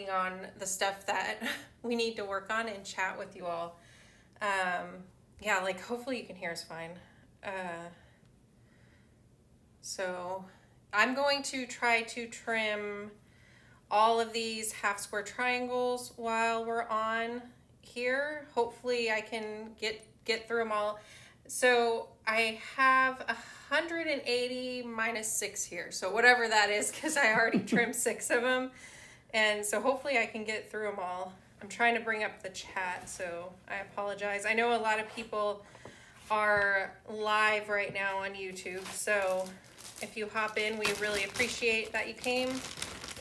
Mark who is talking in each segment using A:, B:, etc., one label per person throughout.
A: working on the stuff that we need to work on and chat with you all. Yeah, like hopefully you can hear us fine. So I'm going to try to trim all of these half square triangles while we're on here. Hopefully I can get through them all. So I have 180 minus 6 here. So whatever that is, because I already trimmed 6 of them. And so hopefully I can get through them all. I'm trying to bring up the chat, so I apologize. I know a lot of people are live right now on YouTube. So if you hop in, we really appreciate that you came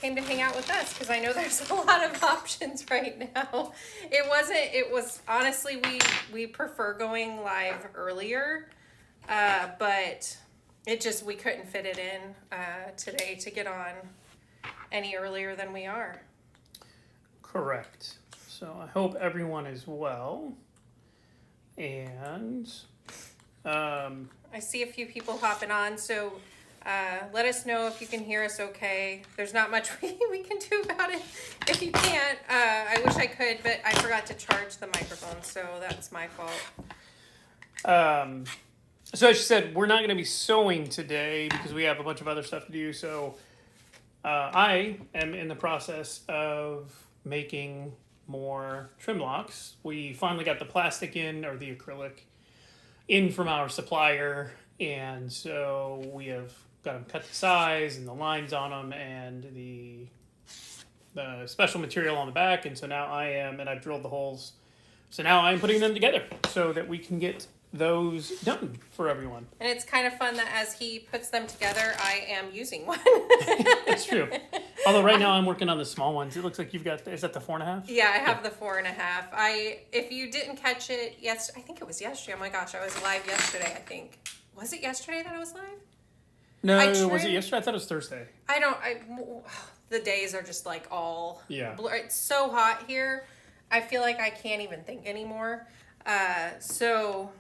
A: to hang out with us, because I know there's a lot of options right now. It was honestly, we prefer going live earlier, but we couldn't fit it in today to get on any earlier than we are.
B: Correct. So I hope everyone is well. And
A: I see a few people hopping on, so let us know if you can hear us okay. There's not much we can do about it. If you can't, I wish I could, but I forgot to charge the microphone, so that's my fault.
B: So as she said, we're not going to be sewing today because we have a bunch of other stuff to do. So I am in the process of making more trim locks. We finally got the plastic in, or the acrylic in, from our supplier, and so we have got them cut to size and the lines on them and the special material on the back. And so now I've drilled the holes. So now I'm putting them together so that we can get those done for everyone.
A: And it's kind of fun that as he puts them together, I am using one.
B: It's true. Although right now I'm working on the small ones. It looks like you've got, is that the 4.5?
A: Yeah, I have the 4.5. If you didn't catch it, I think it was yesterday. Oh my gosh, I was live yesterday, I think. Was it yesterday that I was live?
B: No, was it yesterday? I thought it was Thursday.
A: The days are just like all
B: blurred.
A: It's so hot here. I feel like I can't even think anymore. So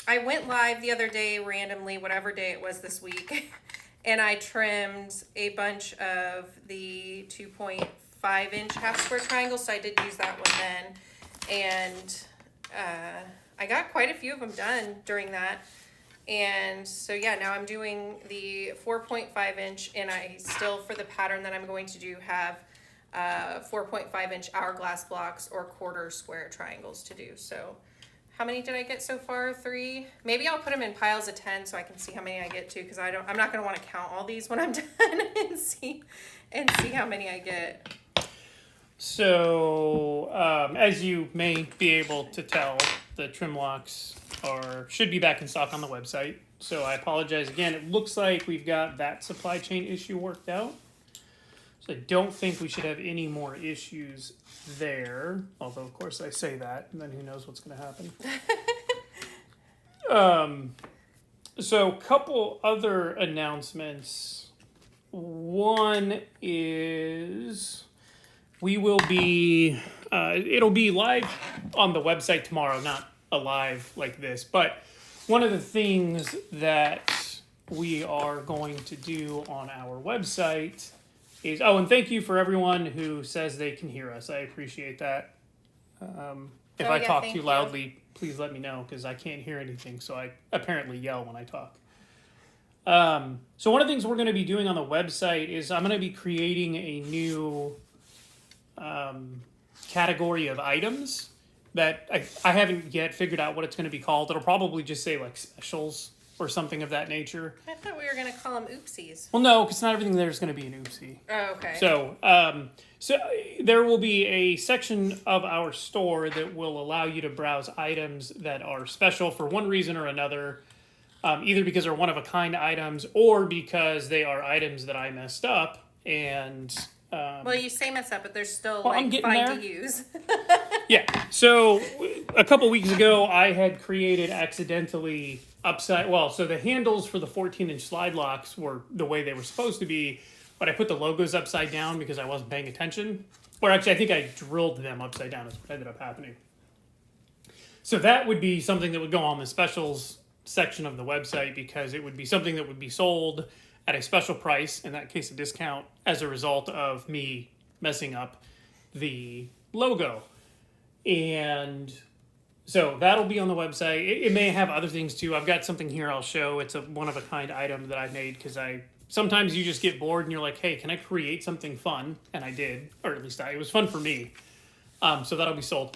A: I went live the other day randomly, whatever day it was this week, and I trimmed a bunch of the 2.5 inch half square triangles. So I did use that one then, and I got quite a few of them done during that. And so yeah, now I'm doing the 4.5 inch, and I still, for the pattern that I'm going to do, have 4.5 inch hourglass blocks or quarter square triangles to do. So how many did I get so far? 3. Maybe I'll put them in piles of 10 so I can see how many I get to, because I'm not going to want to count all these when I'm done and see how many I get.
B: So as you may be able to tell, the trim locks should be back in stock on the website. So I apologize again. It looks like we've got that supply chain issue worked out. So I don't think we should have any more issues there. Although, of course, I say that, and then who knows what's going to happen. So a couple other announcements. One is we will be, it'll be live on the website tomorrow, not a live like this, but one of the things that we are going to do on our website is, and thank you for everyone who says they can hear us. I appreciate that. If I talk too loudly, please let me know, because I can't hear anything, so I apparently yell when I talk. So one of the things we're going to be doing on the website is I'm going to be creating a new category of items that I haven't yet figured out what it's going to be called. It'll probably just say like specials or something of that nature.
A: I thought we were going to call them oopsies.
B: Well, no, because not everything there is going to be an oopsie.
A: Oh, okay.
B: So there will be a section of our store that will allow you to browse items that are special for one reason or another, either because they're one-of-a-kind items or because they are items that I messed up. And
A: well, you say mess up, but they're still
B: fine
A: to use.
B: Yeah. So a couple weeks ago, I had created accidentally so the handles for the 14-inch slide locks were the way they were supposed to be, but I put the logos upside down because I wasn't paying attention. Or actually, I think I drilled them upside down is what ended up happening. So that would be something that would go on the specials section of the website, because it would be something that would be sold at a special price, in that case a discount, as a result of me messing up the logo. And so that'll be on the website. It may have other things too. I've got something here I'll show. It's a one-of-a-kind item that I made because sometimes you just get bored and you're like, hey, can I create something fun? And I did, or at least it was fun for me. So that'll be sold.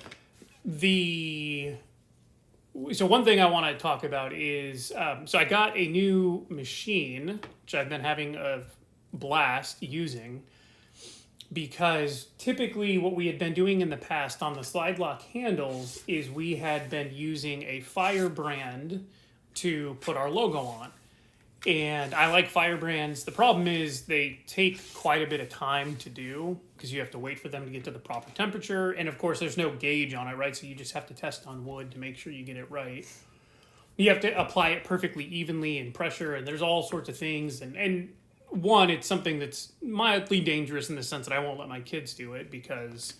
B: So one thing I want to talk about is, so I got a new machine, which I've been having a blast using, because typically what we had been doing in the past on the slide lock handles is we had been using a firebrand to put our logo on. And I like firebrands. The problem is they take quite a bit of time to do because you have to wait for them to get to the proper temperature. And of course, there's no gauge on it, right? So you just have to test on wood to make sure you get it right. You have to apply it perfectly evenly in pressure, and there's all sorts of things. And one, it's something that's mildly dangerous in the sense that I won't let my kids do it because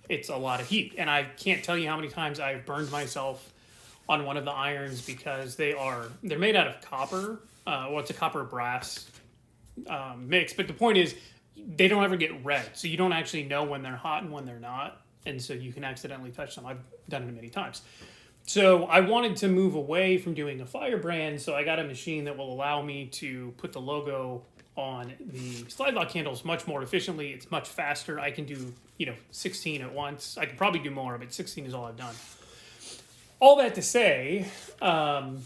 B: it's a lot of heat. And I can't tell you how many times I've burned myself on one of the irons because they're made out of copper. It's a copper brass mix. But the point is, they don't ever get red. So you don't actually know when they're hot and when they're not. And so you can accidentally touch them. I've done it many times. So I wanted to move away from doing a firebrand. So I got a machine that will allow me to put the logo on the slide lock handles much more efficiently. It's much faster. I can do, 16 at once. I could probably do more, but 16 is all I've done. All that to say, hey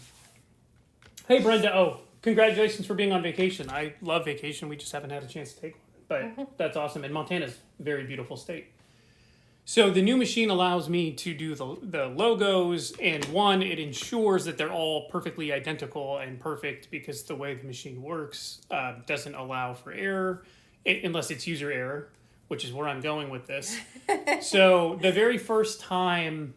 B: Brenda, congratulations for being on vacation. I love vacation. We just haven't had a chance to take one, but that's awesome. And Montana's a very beautiful state. So the new machine allows me to do the logos, and one, it ensures that they're all perfectly identical and perfect because the way the machine works doesn't allow for error, unless it's user error, which is where I'm going with this. So the very first time,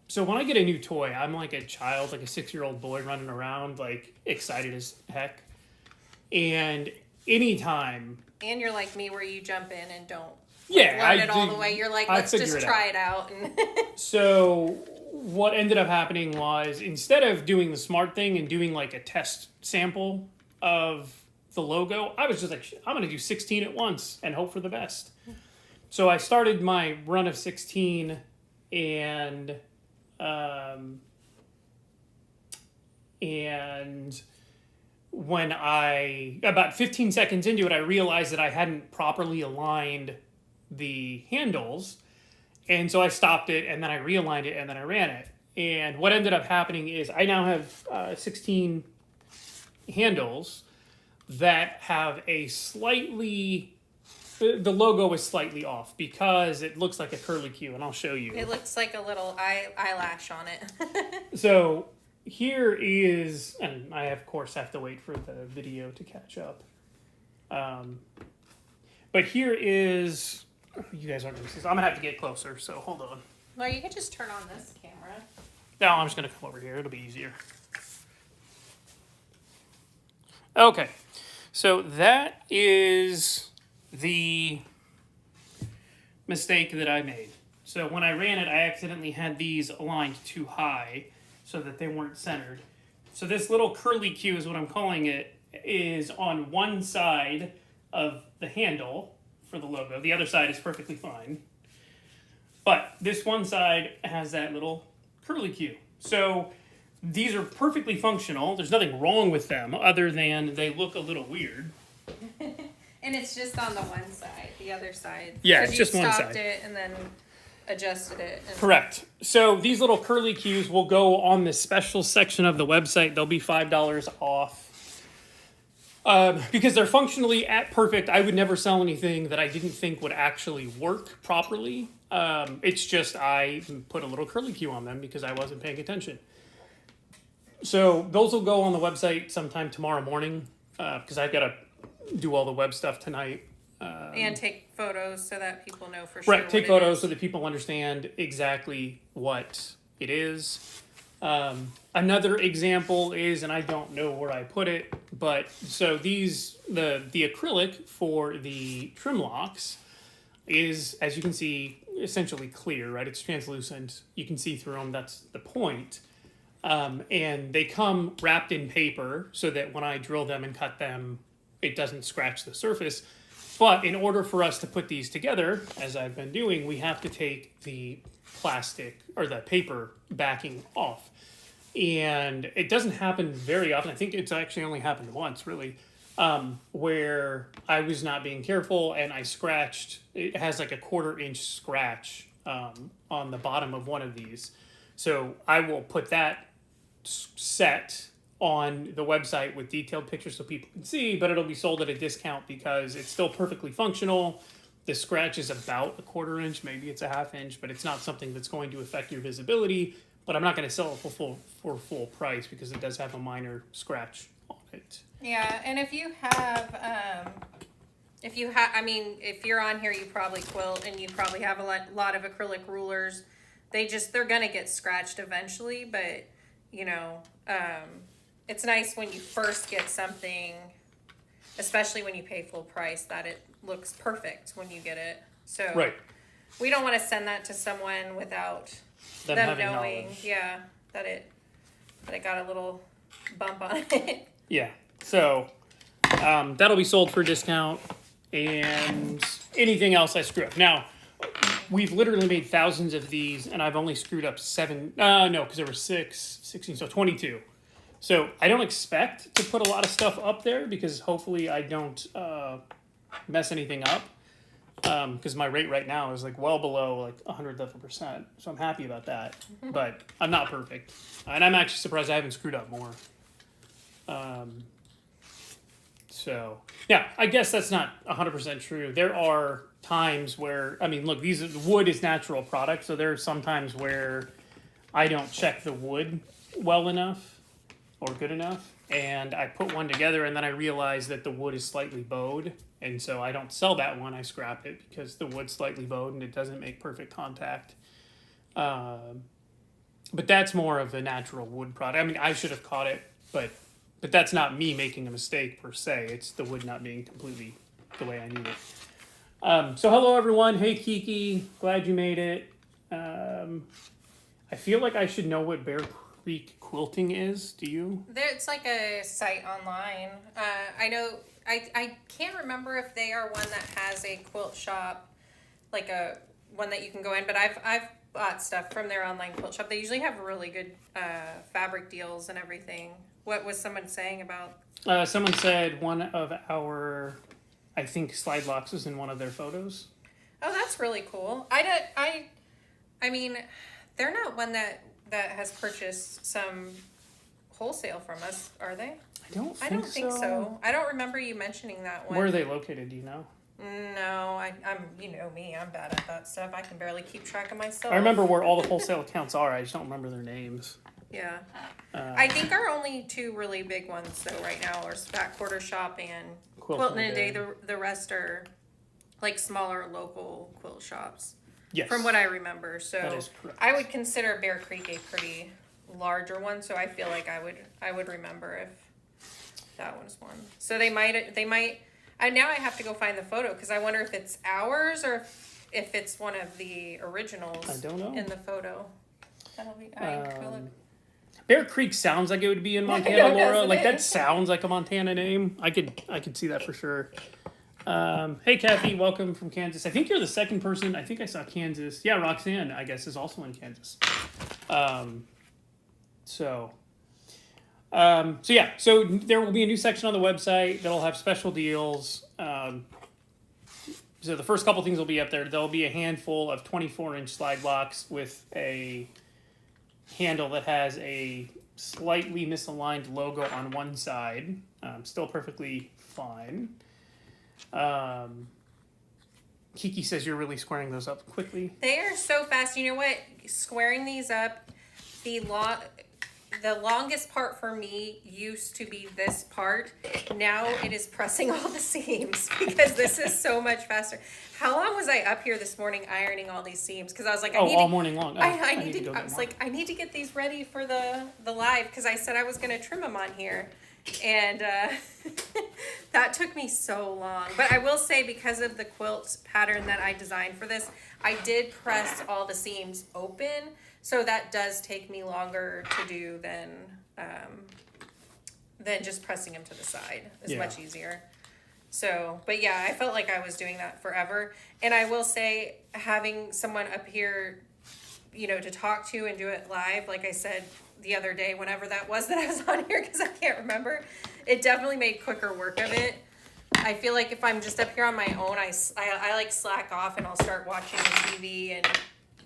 B: so when I get a new toy, I'm like a child, like a 6-year-old boy running around, like excited as heck. And anytime.
A: And you're like me where you jump in and don't.
B: Yeah,
A: learn it all the way. You're like, let's just try it out.
B: So what ended up happening was instead of doing the smart thing and doing like a test sample of the logo, I was just like, I'm going to do 16 at once and hope for the best. So I started my run of 16 and when about 15 seconds into it, I realized that I hadn't properly aligned the handles, and so I stopped it, and then I realigned it, and then I ran it. And what ended up happening is I now have 16 handles that have the logo is slightly off because it looks like a curly Q, and I'll show you.
A: It looks like a little eyelash on it.
B: So here is, and I of course have to wait for the video to catch up. But here is, you guys aren't going to see this. I'm going to have to get closer, so hold on.
A: Well, you could just turn on this camera.
B: No, I'm just going to come over here. It'll be easier. Okay, so that is the mistake that I made. So when I ran it, I accidentally had these aligned too high so that they weren't centered. So this little curly Q is what I'm calling it, is on one side of the handle for the logo. The other side is perfectly fine. But this one side has that little curly Q. So these are perfectly functional. There's nothing wrong with them other than they look a little weird.
A: And it's just on the one side. The other side.
B: Yeah, it's just one side.
A: You stopped it and then adjusted it.
B: Correct. So these little curly Qs will go on this special section of the website. They'll be $5 off. Because they're functionally at perfect. I would never sell anything that I didn't think would actually work properly. It's just I put a little curly Q on them because I wasn't paying attention. So those will go on the website sometime tomorrow morning because I've got to do all the web stuff tonight.
A: And take photos so that people know for sure.
B: Right, take photos so that people understand exactly what it is. Another example is, and I don't know where I put it, but so the acrylic for the trim locks is, as you can see, essentially clear, right? It's translucent. You can see through them. That's the point. And they come wrapped in paper so that when I drill them and cut them, it doesn't scratch the surface. But in order for us to put these together, as I've been doing, we have to take the plastic or the paper backing off. And it doesn't happen very often. I think it's actually only happened once, really, where I was not being careful and I scratched. It has like a 1/4 inch scratch on the bottom of one of these. So I will put that set on the website with detailed pictures so people can see, but it'll be sold at a discount because it's still perfectly functional. The scratch is about a 1/4 inch, maybe it's a 1/2 inch, but it's not something that's going to affect your visibility. But I'm not going to sell it for full price because it does have a minor scratch on it.
A: Yeah, and if you have, I mean, if you're on here, you probably quilt and you probably have a lot of acrylic rulers. They're going to get scratched eventually, but, you know, it's nice when you first get something, especially when you pay full price, that it looks perfect when you get it. So
B: Right.
A: we don't want to send that to someone without them knowing,
B: knowledge.
A: yeah, that it got a little bump on it.
B: Yeah. So that'll be sold for a discount, and anything else I screw up. Now, we've literally made thousands of these, and I've only screwed up 7. No, because there were 16, so 22. So I don't expect to put a lot of stuff up there because hopefully I don't mess anything up. Because my rate right now is like well below like 100%, so I'm happy about that. But I'm not perfect, and I'm actually surprised I haven't screwed up more. So yeah, I guess that's not 100% true. There are times where, I mean, look, wood is natural product, so there are some times where I don't check the wood well enough or good enough, and I put one together and then I realize that the wood is slightly bowed, and so I don't sell that one. I scrap it because the wood's slightly bowed and it doesn't make perfect contact. But that's more of a natural wood product. I mean, I should have caught it, but that's not me making a mistake per se. It's the wood not being completely the way I need it. So hello everyone. Hey Kiki, glad you made it. I feel like I should know what Bear Creek Quilting is. Do you?
A: It's like a site online. I know. I can't remember if they are one that has a quilt shop, like a one that you can go in. But I've bought stuff from their online quilt shop. They usually have really good fabric deals and everything. What was someone saying about?
B: Someone said one of our, I think, slide locks was in one of their photos.
A: Oh, that's really cool. I mean, they're not one that has purchased some wholesale from us, are they?
B: I don't
A: think so. I don't remember you mentioning that one.
B: Where are they located? Do you know?
A: No, I'm you know me, I'm bad at that stuff. I can barely keep track of myself.
B: I remember where all the wholesale accounts are. I just don't remember their names.
A: Yeah. I think our only 2 really big ones though right now are Back Quarter Shop and Quilt in a Day. The rest are like smaller local quilt shops.
B: Yes.
A: From what I remember. So
B: that is correct.
A: I would consider Bear Creek a pretty larger one, so I feel like I would remember if that one's one. So they might now I have to go find the photo because I wonder if it's ours or if it's one of the originals.
B: I don't know.
A: In the photo. That'll be
B: Bear Creek sounds like it would be in Montana, Laura. Like
A: that
B: that sounds like a Montana name. I could see that for sure. Hey Kathy, welcome from Kansas. I think you're the second person. I think I saw Kansas. Yeah, Roxanne, I guess, is also in Kansas. So there will be a new section on the website that'll have special deals. So the first couple things will be up there. There'll be a handful of 24-inch slide locks with a handle that has a slightly misaligned logo on one side. Still perfectly fine. Kiki says you're really squaring those up quickly.
A: They are so fast. You know what? Squaring these up, the longest part for me used to be this part. Now it is pressing all the seams because this is so much faster. How long was I up here this morning ironing all these seams? Because I was like,
B: all morning long.
A: I need to get these ready for the live because I said I was going to trim them on here. And that took me so long. But I will say, because of the quilt pattern that I designed for this, I did press all the seams open. So that does take me longer to do than just pressing them to the side. It's much easier. So, but yeah, I felt like I was doing that forever. And I will say, having someone up here, to talk to and do it live, like I said the other day, whenever that was that I was on here, because I can't remember, it definitely made quicker work of it. I feel like if I'm just up here on my own, I like slack off and I'll start watching the TV and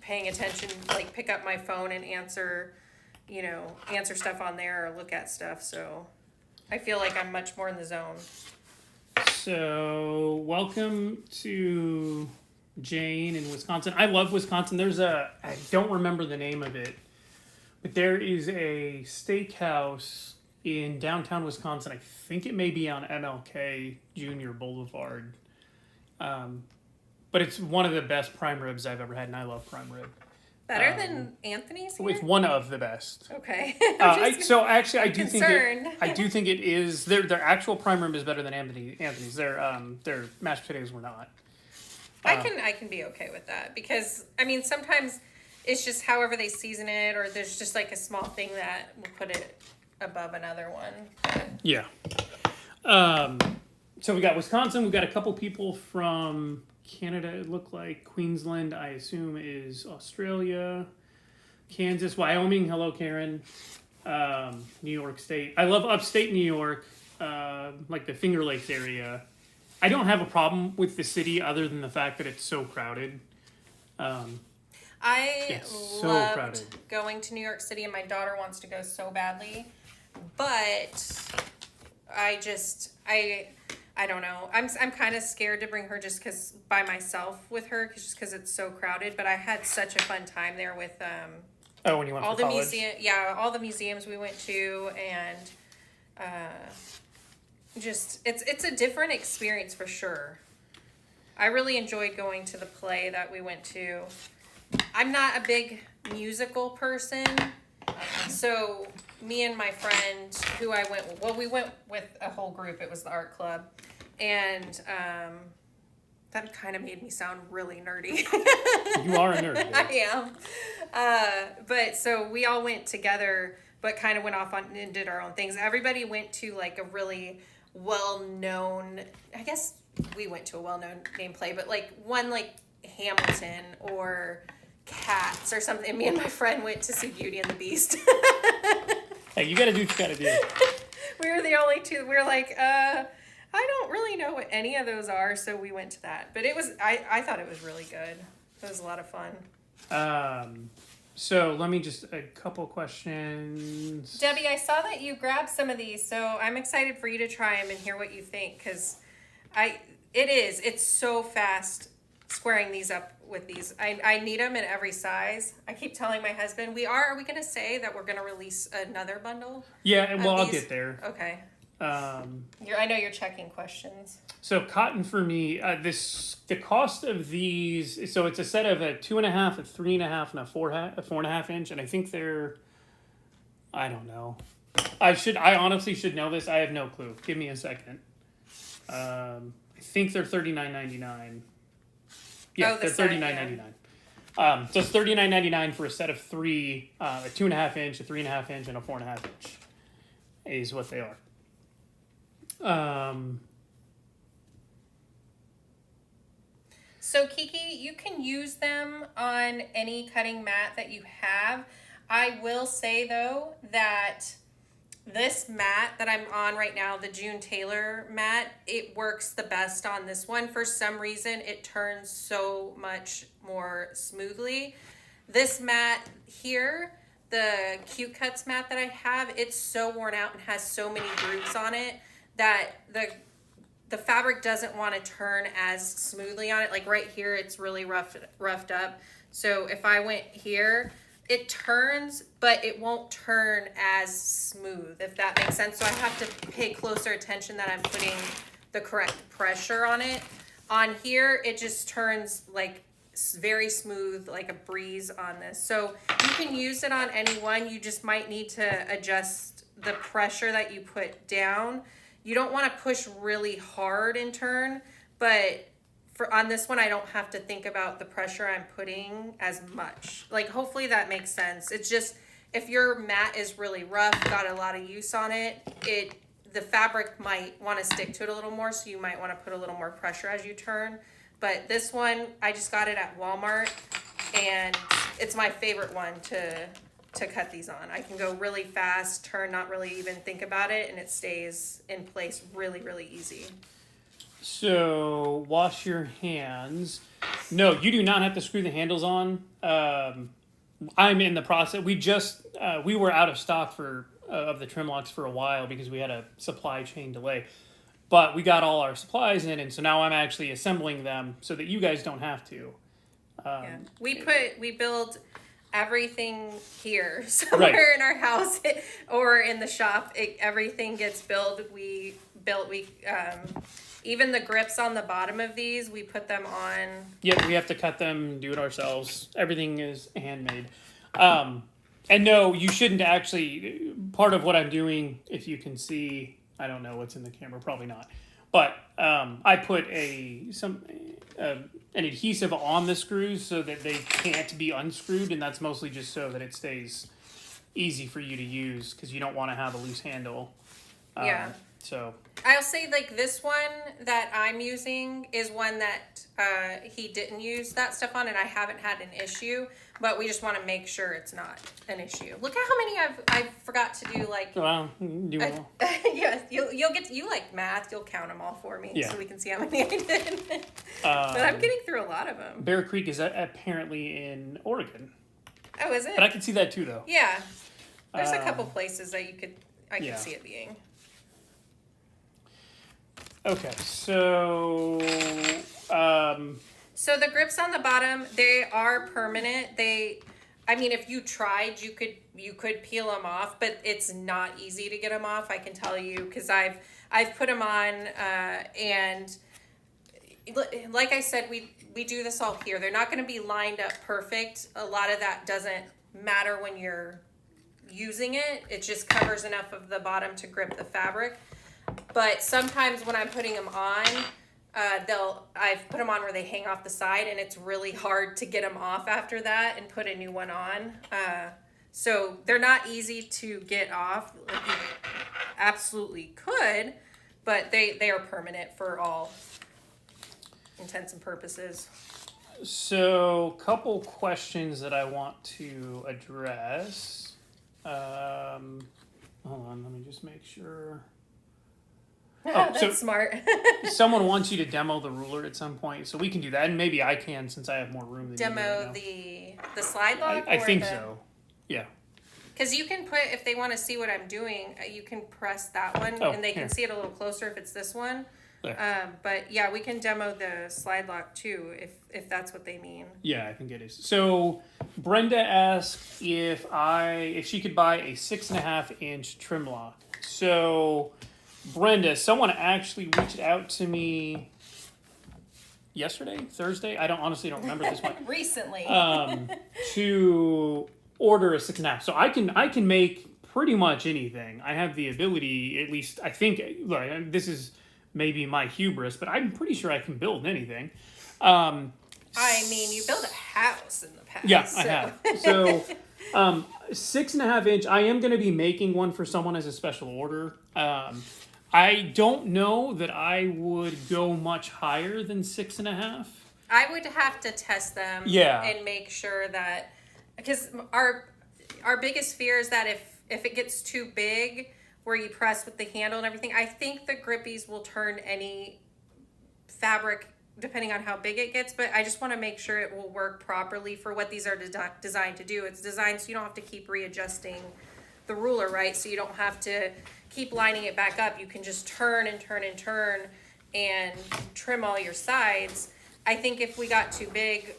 A: paying attention, like pick up my phone and answer stuff on there or look at stuff. So I feel like I'm much more in the zone.
B: So, welcome to Jane in Wisconsin. I love Wisconsin. I don't remember the name of it, but there is a steakhouse in downtown Wisconsin. I think it may be on MLK Junior Boulevard. But it's one of the best prime ribs I've ever had, and I love prime rib.
A: Better than Anthony's here?
B: It's one of the best.
A: Okay.
B: I do
A: concerned.
B: think it is. Their actual prime rib is better than Anthony's. Their mashed potatoes were not.
A: I can be okay with that because sometimes it's just however they season it, or there's just like a small thing that will put it above another one.
B: Yeah. So we got Wisconsin. We've got a couple people from Canada, it looked like. Queensland, I assume, is Australia. Kansas, Wyoming, hello, Karen. New York State. I love upstate New York, like the Finger Lakes area. I don't have a problem with the city other than the fact that it's so crowded.
A: I loved going to New York City, and my daughter wants to go so badly. But I don't know. I'm kind of scared to bring her just because by myself with her, just because it's so crowded. But I had such a fun time there with
B: when you went
A: all
B: for
A: the
B: college?
A: all the museums we went to, and just it's a different experience for sure. I really enjoyed going to the play that we went to. I'm not a big musical person, so me and my friend who we went with a whole group. It was the art club, and that kind of made me sound really nerdy.
B: You are a nerd.
A: I am. But so we all went together, but kind of went off on and did our own things. Everybody went to like a really well-known, I guess we went to a well-known name play, but like one like Hamilton or Cats or something. And me and my friend went to see Beauty and the Beast.
B: Hey, you gotta do what you gotta do.
A: We were the only two. We were like, I don't really know what any of those are, so we went to that. But it was, I thought it was really good. It was a lot of fun.
B: So let me just, a couple questions.
A: Debbie, I saw that you grabbed some of these, so I'm excited for you to try them and hear what you think, because it's so fast squaring these up with these. I need them in every size. I keep telling my husband, are we going to say that we're going to release another bundle?
B: Yeah, and I'll get there.
A: Okay. I know you're checking questions.
B: So cotton for me, the cost of these, so it's a set of a 2.5, a 3.5, and a 4.5 inch, and I think they're, I don't know. I honestly should know this. I have no clue. Give me a second. I think they're $39.99. Yeah, they're $39.99. So it's $39.99 for a set of three, a 2.5 inch, a 3.5 inch, and a 4.5 inch is what they are.
A: So Kiki, you can use them on any cutting mat that you have. I will say though that this mat that I'm on right now, the June Taylor mat, it works the best on this one. For some reason, it turns so much more smoothly. This mat here, the Cute Cuts mat that I have, it's so worn out and has so many grooves on it that the fabric doesn't want to turn as smoothly on it. Like right here, it's really roughed up. So if I went here, it turns, but it won't turn as smooth, if that makes sense. So I have to pay closer attention that I'm putting the correct pressure on it. On here, it just turns like very smooth, like a breeze on this. So you can use it on any one. You just might need to adjust the pressure that you put down. You don't want to push really hard and turn, but on this one, I don't have to think about the pressure I'm putting as much. Like, hopefully that makes sense. It's just, if your mat is really rough, got a lot of use on it, the fabric might want to stick to it a little more, so you might want to put a little more pressure as you turn. But this one, I just got it at Walmart, and it's my favorite one to cut these on. I can go really fast, turn, not really even think about it, and it stays in place really, really easy.
B: So, wash your hands. No, you do not have to screw the handles on. I'm in the process. We were out of stock of the trim locks for a while because we had a supply chain delay. But we got all our supplies in, and so now I'm actually assembling them so that you guys don't have to.
A: Yeah. We build everything here somewhere in our house or in the shop. Everything gets built. Even the grips on the bottom of these, we put them on.
B: Yep, we have to cut them, do it ourselves. Everything is handmade. And no, you shouldn't actually. Part of what I'm doing, if you can see, I don't know what's in the camera, probably not. But I put an adhesive on the screws so that they can't be unscrewed, and that's mostly just so that it stays easy for you to use because you don't want to have a loose handle.
A: Yeah.
B: So
A: I'll say like this one that I'm using is one that he didn't use that stuff on, and I haven't had an issue. But we just want to make sure it's not an issue. Look at how many I forgot to do. Like,
B: well, do well.
A: Yes, you like math. You'll count them all for me, so we can see how many I did. But I'm getting through a lot of them.
B: Bear Creek is apparently in Oregon.
A: Oh, is it?
B: But I can see that too, though.
A: Yeah, there's a couple places that I could see it being.
B: Okay, so
A: So the grips on the bottom, they are permanent. If you tried, you could peel them off, but it's not easy to get them off. I can tell you because I've put them on, and like I said, we do this all here. They're not going to be lined up perfect. A lot of that doesn't matter when you're using it. It just covers enough of the bottom to grip the fabric. But sometimes when I'm putting them on, I've put them on where they hang off the side, and it's really hard to get them off after that and put a new one on. So they're not easy to get off. Like you absolutely could, but they are permanent for all intents and purposes.
B: So, couple questions that I want to address. Hold on, let me just make sure.
A: That's smart.
B: Someone wants you to demo the ruler at some point, so we can do that, and maybe I can since I have more room than
A: Demo
B: you
A: the slide lock?
B: I think so. Yeah.
A: Because you can put, if they want to see what I'm doing, you can press that one, and they can see it a little closer if it's this one. But yeah, we can demo the slide lock too, if that's what they mean.
B: Yeah, I think it is. So Brenda asked if she could buy a 6.5-inch trim lock. So Brenda, someone actually reached out to me Thursday. I honestly don't remember this one.
A: Recently.
B: To order a 6.5. So I can make pretty much anything. I have the ability, at least I think. Look, this is maybe my hubris, but I'm pretty sure I can build anything.
A: I mean, you built a house in the past.
B: Yeah, I have. So 6.5-inch. I am going to be making one for someone as a special order. I don't know that I would go much higher than 6.5.
A: I would have to test them.
B: Yeah.
A: And make sure that, because our biggest fear is that if it gets too big, where you press with the handle and everything, I think the grippies will turn any fabric depending on how big it gets, but I just want to make sure it will work properly for what these are designed to do. It's designed so you don't have to keep readjusting the ruler, right? So you don't have to keep lining it back up. You can just turn and turn and turn and trim all your sides. I think if we got too big,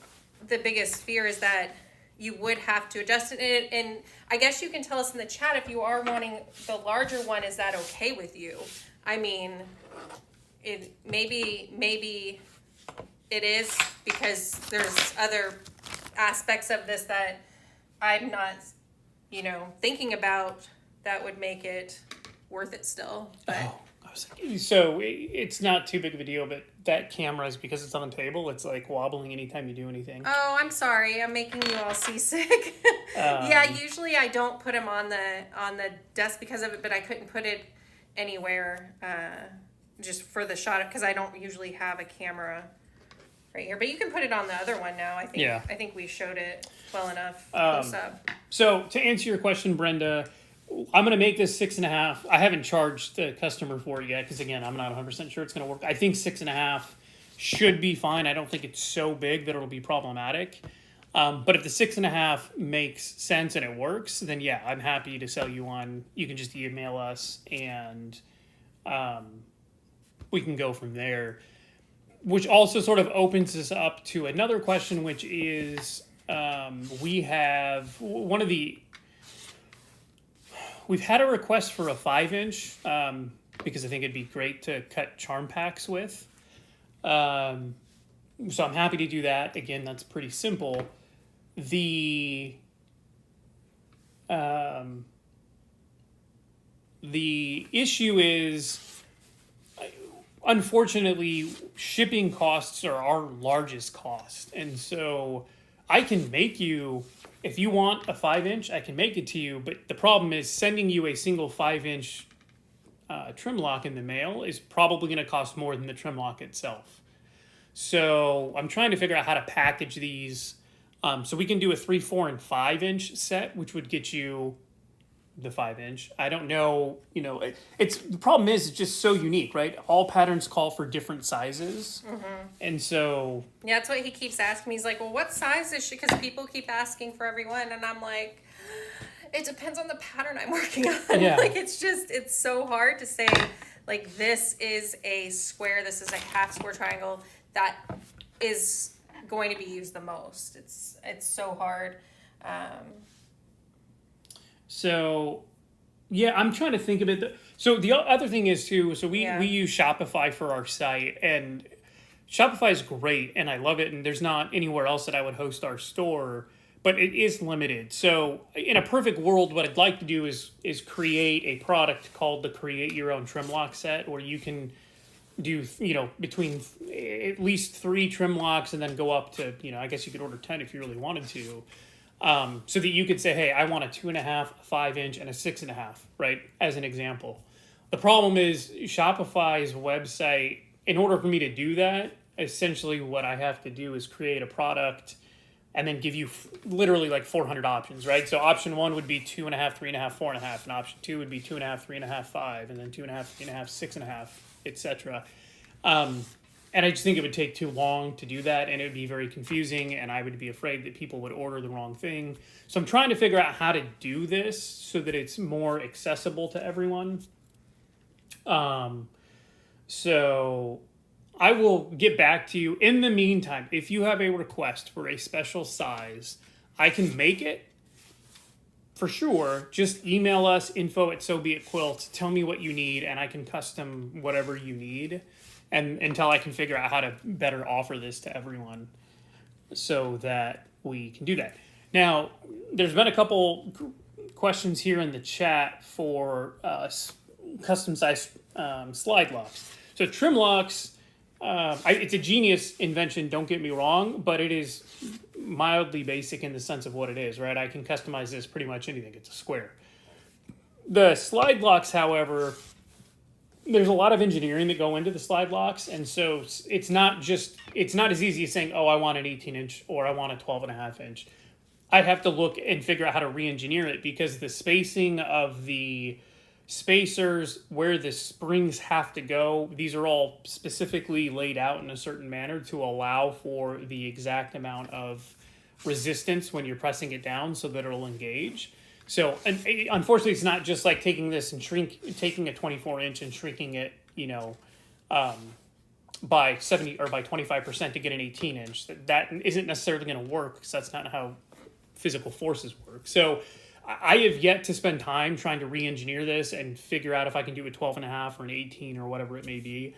A: the biggest fear is that you would have to adjust it. And I guess you can tell us in the chat if you are wanting the larger one, is that okay with you? I mean, maybe it is, because there's other aspects of this that I'm not, thinking about that would make it worth it still. But
B: so it's not too big of a deal, but that camera is, because it's on the table, it's like wobbling anytime you do anything.
A: Oh, I'm sorry. I'm making you all seasick. Yeah, usually I don't put them on the desk because of it, but I couldn't put it anywhere, just for the shot, because I don't usually have a camera right here. But you can put it on the other one now. I think.
B: Yeah.
A: I think we showed it well enough close up.
B: So to answer your question, Brenda, I'm going to make this 6.5. I haven't charged the customer for it yet because, again, I'm not 100% sure it's going to work. I think 6.5 should be fine. I don't think it's so big that it'll be problematic. But if the 6.5 makes sense and it works, then yeah, I'm happy to sell you one. You can just email us and we can go from there. Which also sort of opens us up to another question, which is we have one of the... We've had a request for a 5-inch because I think it'd be great to cut charm packs with. So I'm happy to do that. Again, that's pretty simple. The issue is, unfortunately, shipping costs are our largest cost. And so I can make you, if you want a 5-inch, I can make it to you. But the problem is sending you a single 5-inch trim lock in the mail is probably going to cost more than the trim lock itself. So I'm trying to figure out how to package these. So we can do a 3, 4, and 5-inch set, which would get you the 5-inch. I don't know, it's the problem is it's just so unique, right? All patterns call for different sizes. And so...
A: Yeah, that's what he keeps asking me. He's like, well, what size is she? Because people keep asking for everyone. And I'm like, it depends on the pattern I'm working on.
B: Yeah.
A: Like, it's so hard to say, like, this is a square, this is a half square triangle that is going to be used the most. It's so hard.
B: So, yeah, I'm trying to think of it. So the other thing is too, so we use Shopify for our site, and Shopify is great and I love it. And there's not anywhere else that I would host our store, but it is limited. So in a perfect world, what I'd like to do is create a product called the Create Your Own Trim Lock Set, where you can do, between at least 3 trim locks and then go up to, I guess you could order 10 if you really wanted to. So that you could say, hey, I want a 2.5, a 5-inch, and a 6.5, right? As an example. The problem is Shopify's website, in order for me to do that, essentially what I have to do is create a product and then give you literally like 400 options, right? So option 1 would be 2.5, 3.5, 4.5, and option 2 would be 2.5, 3.5, 5, and then 2.5, 3.5, 6.5, etc. And I just think it would take too long to do that, and it would be very confusing, and I would be afraid that people would order the wrong thing. So I'm trying to figure out how to do this so that it's more accessible to everyone. So I will get back to you. In the meantime, if you have a request for a special size, I can make it for sure. Just email us, info@SoBeItQuilts. Tell me what you need, and I can custom whatever you need. And until I can figure out how to better offer this to everyone so that we can do that. Now, there's been a couple questions here in the chat for custom size slide locks. So trim locks, it's a genius invention, don't get me wrong, but it is mildly basic in the sense of what it is, right? I can customize this pretty much anything. It's a square. The slide locks, however... There's a lot of engineering that go into the slide locks, and so it's not as easy as saying, oh, I want an 18-inch or I want a 12.5-inch. I'd have to look and figure out how to re-engineer it, because the spacing of the spacers, where the springs have to go, these are all specifically laid out in a certain manner to allow for the exact amount of resistance when you're pressing it down so that it'll engage. So, unfortunately, it's not just like taking this and taking a 24-inch and shrinking it, by 70 or by 25% to get an 18-inch. That isn't necessarily going to work, because that's not how physical forces work. So, I have yet to spend time trying to re-engineer this and figure out if I can do a 12.5 or an 18 or whatever it may be.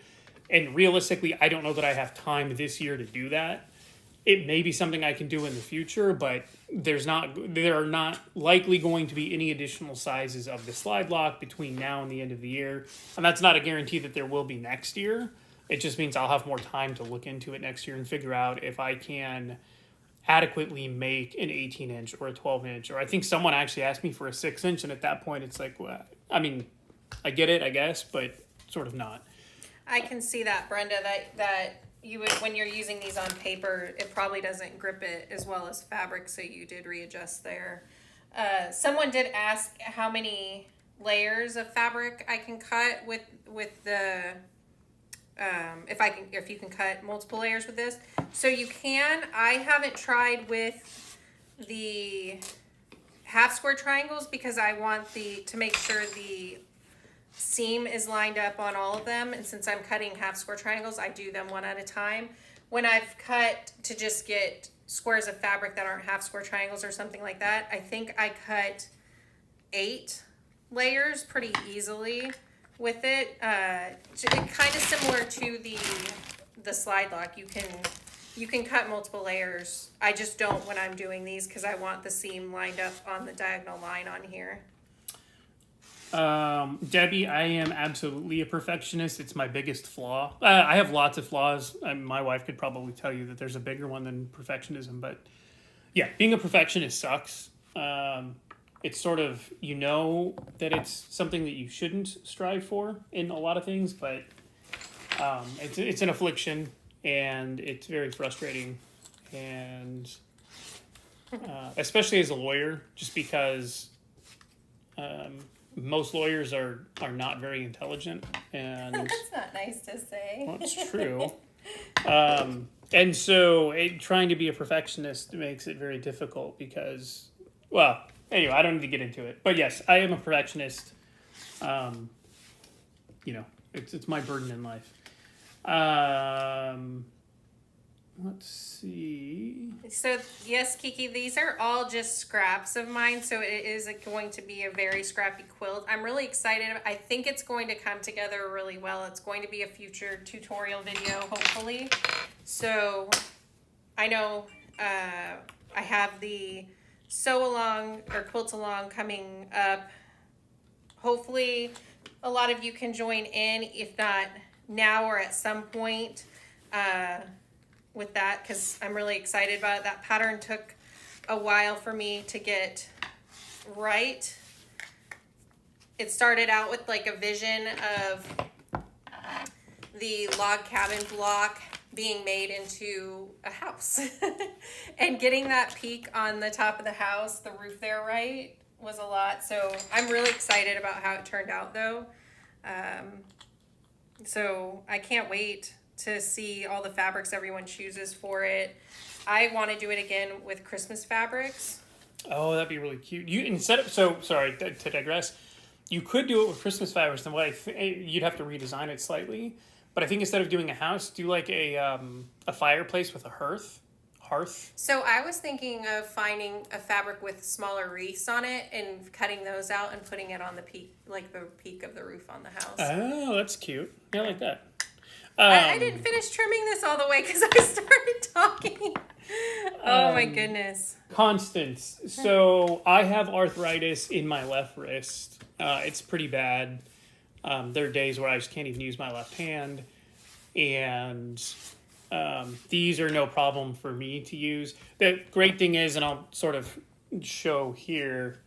B: And realistically, I don't know that I have time this year to do that. It may be something I can do in the future, but there are not likely going to be any additional sizes of the slide lock between now and the end of the year. And that's not a guarantee that there will be next year. It just means I'll have more time to look into it next year and figure out if I can adequately make an 18-inch or a 12-inch. Or I think someone actually asked me for a 6-inch, and at that point it's like, well, I mean, I get it, I guess, but sort of not.
A: I can see that, Brenda, that you would, when you're using these on paper, it probably doesn't grip it as well as fabric, so you did readjust there. Someone did ask how many layers of fabric I can cut with the if you can cut multiple layers with this. So you can. I haven't tried with the half square triangles because I want to make sure the seam is lined up on all of them, and since I'm cutting half square triangles, I do them one at a time. When I've cut to just get squares of fabric that aren't half square triangles or something like that, I think I cut 8 layers pretty easily with it. Kind of similar to the slide lock. You can cut multiple layers. I just don't when I'm doing these because I want the seam lined up on the diagonal line on here.
B: Debbie, I am absolutely a perfectionist. It's my biggest flaw. I have lots of flaws. My wife could probably tell you that there's a bigger one than perfectionism, but yeah, being a perfectionist sucks. It's sort of, you know that it's something that you shouldn't strive for in a lot of things, but it's an affliction, and it's very frustrating, and especially as a lawyer, just because most lawyers are not very intelligent, and
A: That's not nice to say.
B: well, it's true. And so trying to be a perfectionist makes it very difficult because, well, anyway, I don't need to get into it. But yes, I am a perfectionist. You know, it's my burden in life. Let's see.
A: So yes, Kiki, these are all just scraps of mine, so it is going to be a very scrappy quilt. I'm really excited. I think it's going to come together really well. It's going to be a future tutorial video, hopefully. So I know I have the sew along or quilt along coming up. Hopefully a lot of you can join in, if not now or at some point. With that, because I'm really excited about it. That pattern took a while for me to get right. It started out with like a vision of the log cabin block being made into a house and getting that peak on the top of the house, the roof there, right, was a lot. So I'm really excited about how it turned out though. So I can't wait to see all the fabrics everyone chooses for it. I want to do it again with Christmas fabrics.
B: Oh, that'd be really cute. You instead of sorry to digress. You could do it with Christmas fabrics, and you'd have to redesign it slightly. But I think instead of doing a house, do like a fireplace with a hearth.
A: So I was thinking of finding a fabric with smaller wreaths on it and cutting those out and putting it on the peak, like the peak of the roof on the house.
B: Oh, that's cute. I like that.
A: I didn't finish trimming this all the way because I started talking. Oh my goodness.
B: Constance. So I have arthritis in my left wrist. It's pretty bad. There are days where I just can't even use my left hand. And these are no problem for me to use. The great thing is, and I'll sort of show here,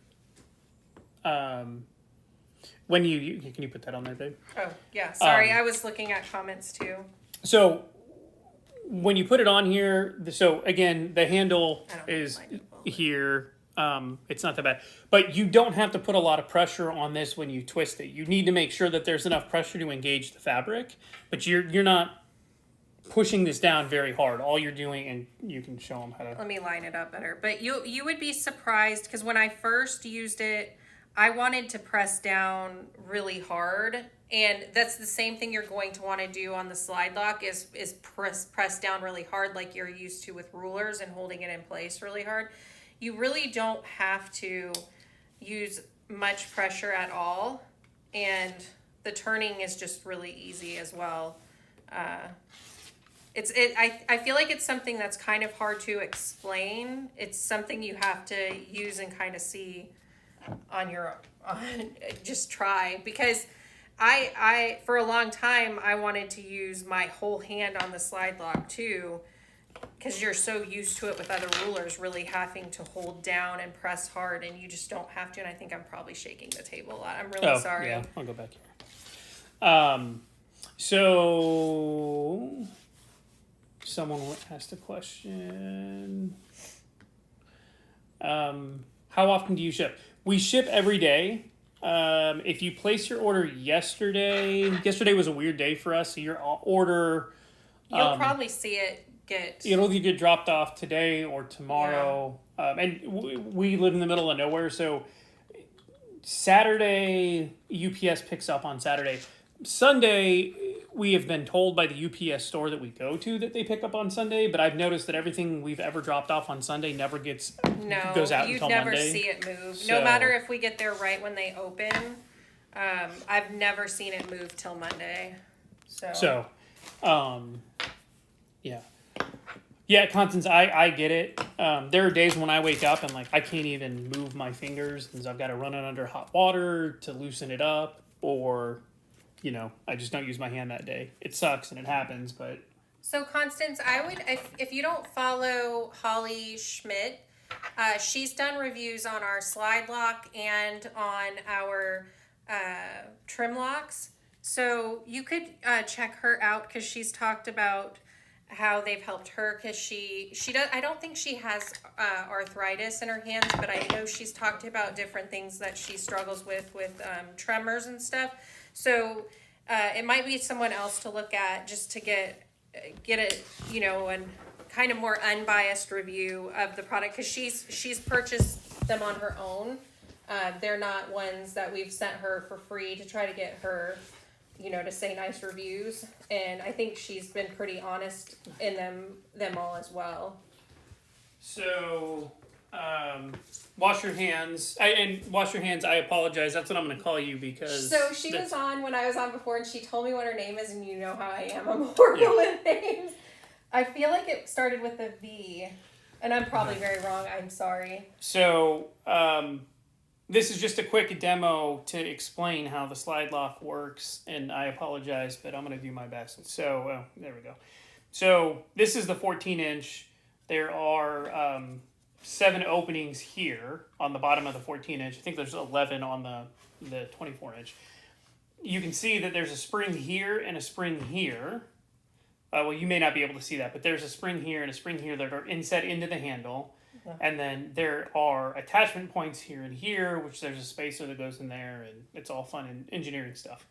B: when can you put that on there, babe?
A: Oh, yeah. Sorry, I was looking at comments too.
B: So when you put it on here, so again, the handle is here. It's not that bad. But you don't have to put a lot of pressure on this when you twist it. You need to make sure that there's enough pressure to engage the fabric, but you're not pushing this down very hard. All you're doing, and you can show them how to...
A: Let me line it up better. But you would be surprised, because when I first used it, I wanted to press down really hard, and that's the same thing you're going to want to do on the slide lock is press down really hard like you're used to with rulers and holding it in place really hard. You really don't have to use much pressure at all, and the turning is just really easy as well. I feel like it's something that's kind of hard to explain. It's something you have to use and kind of see on just try, because I for a long time I wanted to use my whole hand on the slide lock too, because you're so used to it with other rulers, really having to hold down and press hard, and you just don't have to. And I think I'm probably shaking the table a lot. I'm really sorry.
B: Yeah, I'll go back here. So someone asked a question. How often do you ship? We ship every day. If you place your order yesterday was a weird day for us. So your order,
A: You'll probably see it
B: it'll either get dropped off today or tomorrow. Yeah. And we live in the middle of nowhere, so Saturday UPS picks up on Saturday. Sunday, we have been told by the UPS store that we go to that they pick up on Sunday, but I've noticed that everything we've ever dropped off on Sunday never goes out until Monday.
A: You'd never see it move. So, no matter if we get there right when they open, I've never seen it move till Monday.
B: Yeah, Constance, I get it. There are days when I wake up and like I can't even move my fingers because I've got to run it under hot water to loosen it up, or I just don't use my hand that day. It sucks and it happens, but.
A: So Constance, I would, if you don't follow Holly Schmidt, she's done reviews on our slide lock and on our trim locks. So you could check her out because she's talked about how they've helped her, because she does. I don't think she has arthritis in her hands, but I know she's talked about different things that she struggles with tremors and stuff. So it might be someone else to look at just to get it, and kind of more unbiased review of the product, because she's purchased them on her own. They're not ones that we've sent her for free to try to get her, to say nice reviews. And I think she's been pretty honest in them all as well.
B: So, wash your hands. Wash your hands. I apologize. That's what I'm going to call you because.
A: So she was on when I was on before, and she told me what her name is, and you know how I am. I'm horrible with names. I feel like it started with a V, and I'm probably very wrong. I'm sorry.
B: So, this is just a quick demo to explain how the slide lock works, and I apologize, but I'm going to do my best. So, there we go. So, this is the 14-inch. There are 7 openings here on the bottom of the 14-inch. I think there's 11 on the 24-inch. You can see that there's a spring here and a spring here. Well, you may not be able to see that, but there's a spring here and a spring here that are inset into the handle. Yeah. And then there are attachment points here and here, which there's a spacer that goes in there, and it's all fun and engineering stuff.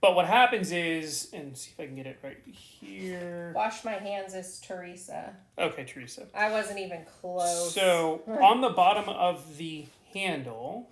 B: But what happens is, and see if I can get it right here.
A: Wash my hands is Teresa.
B: Okay, Teresa.
A: I wasn't even close.
B: So on the bottom of the handle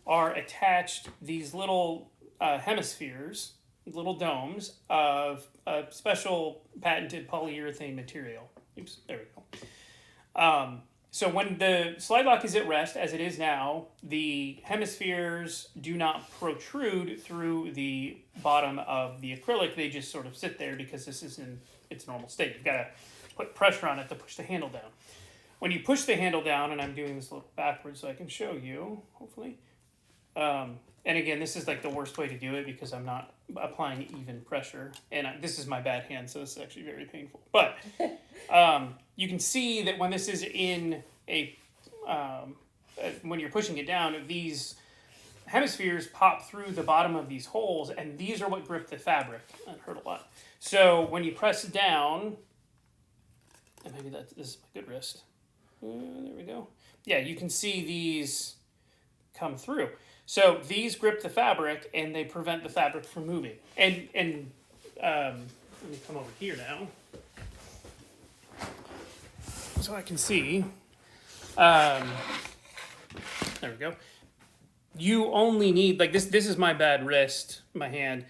B: are attached these little hemispheres, little domes of a special patented polyurethane material. Oops, there we go. So when the slide lock is at rest, as it is now, the hemispheres do not protrude through the bottom of the acrylic. They just sort of sit there because this is in its normal state. You've got to put pressure on it to push the handle down. When you push the handle down, and I'm doing this a little backwards so I can show you, hopefully. And again, this is like the worst way to do it because I'm not applying even pressure. And this is my bad hand, so this is actually very painful. But you can see that when this is in when you're pushing it down, these hemispheres pop through the bottom of these holes, and these are what grip the fabric. That hurt a lot. So when you press down, and maybe this is my good wrist. There we go. Yeah, you can see these come through. So these grip the fabric, and they prevent the fabric from moving. And let me come over here now, so I can see. There we go. You only need, like this is my bad wrist, my hand.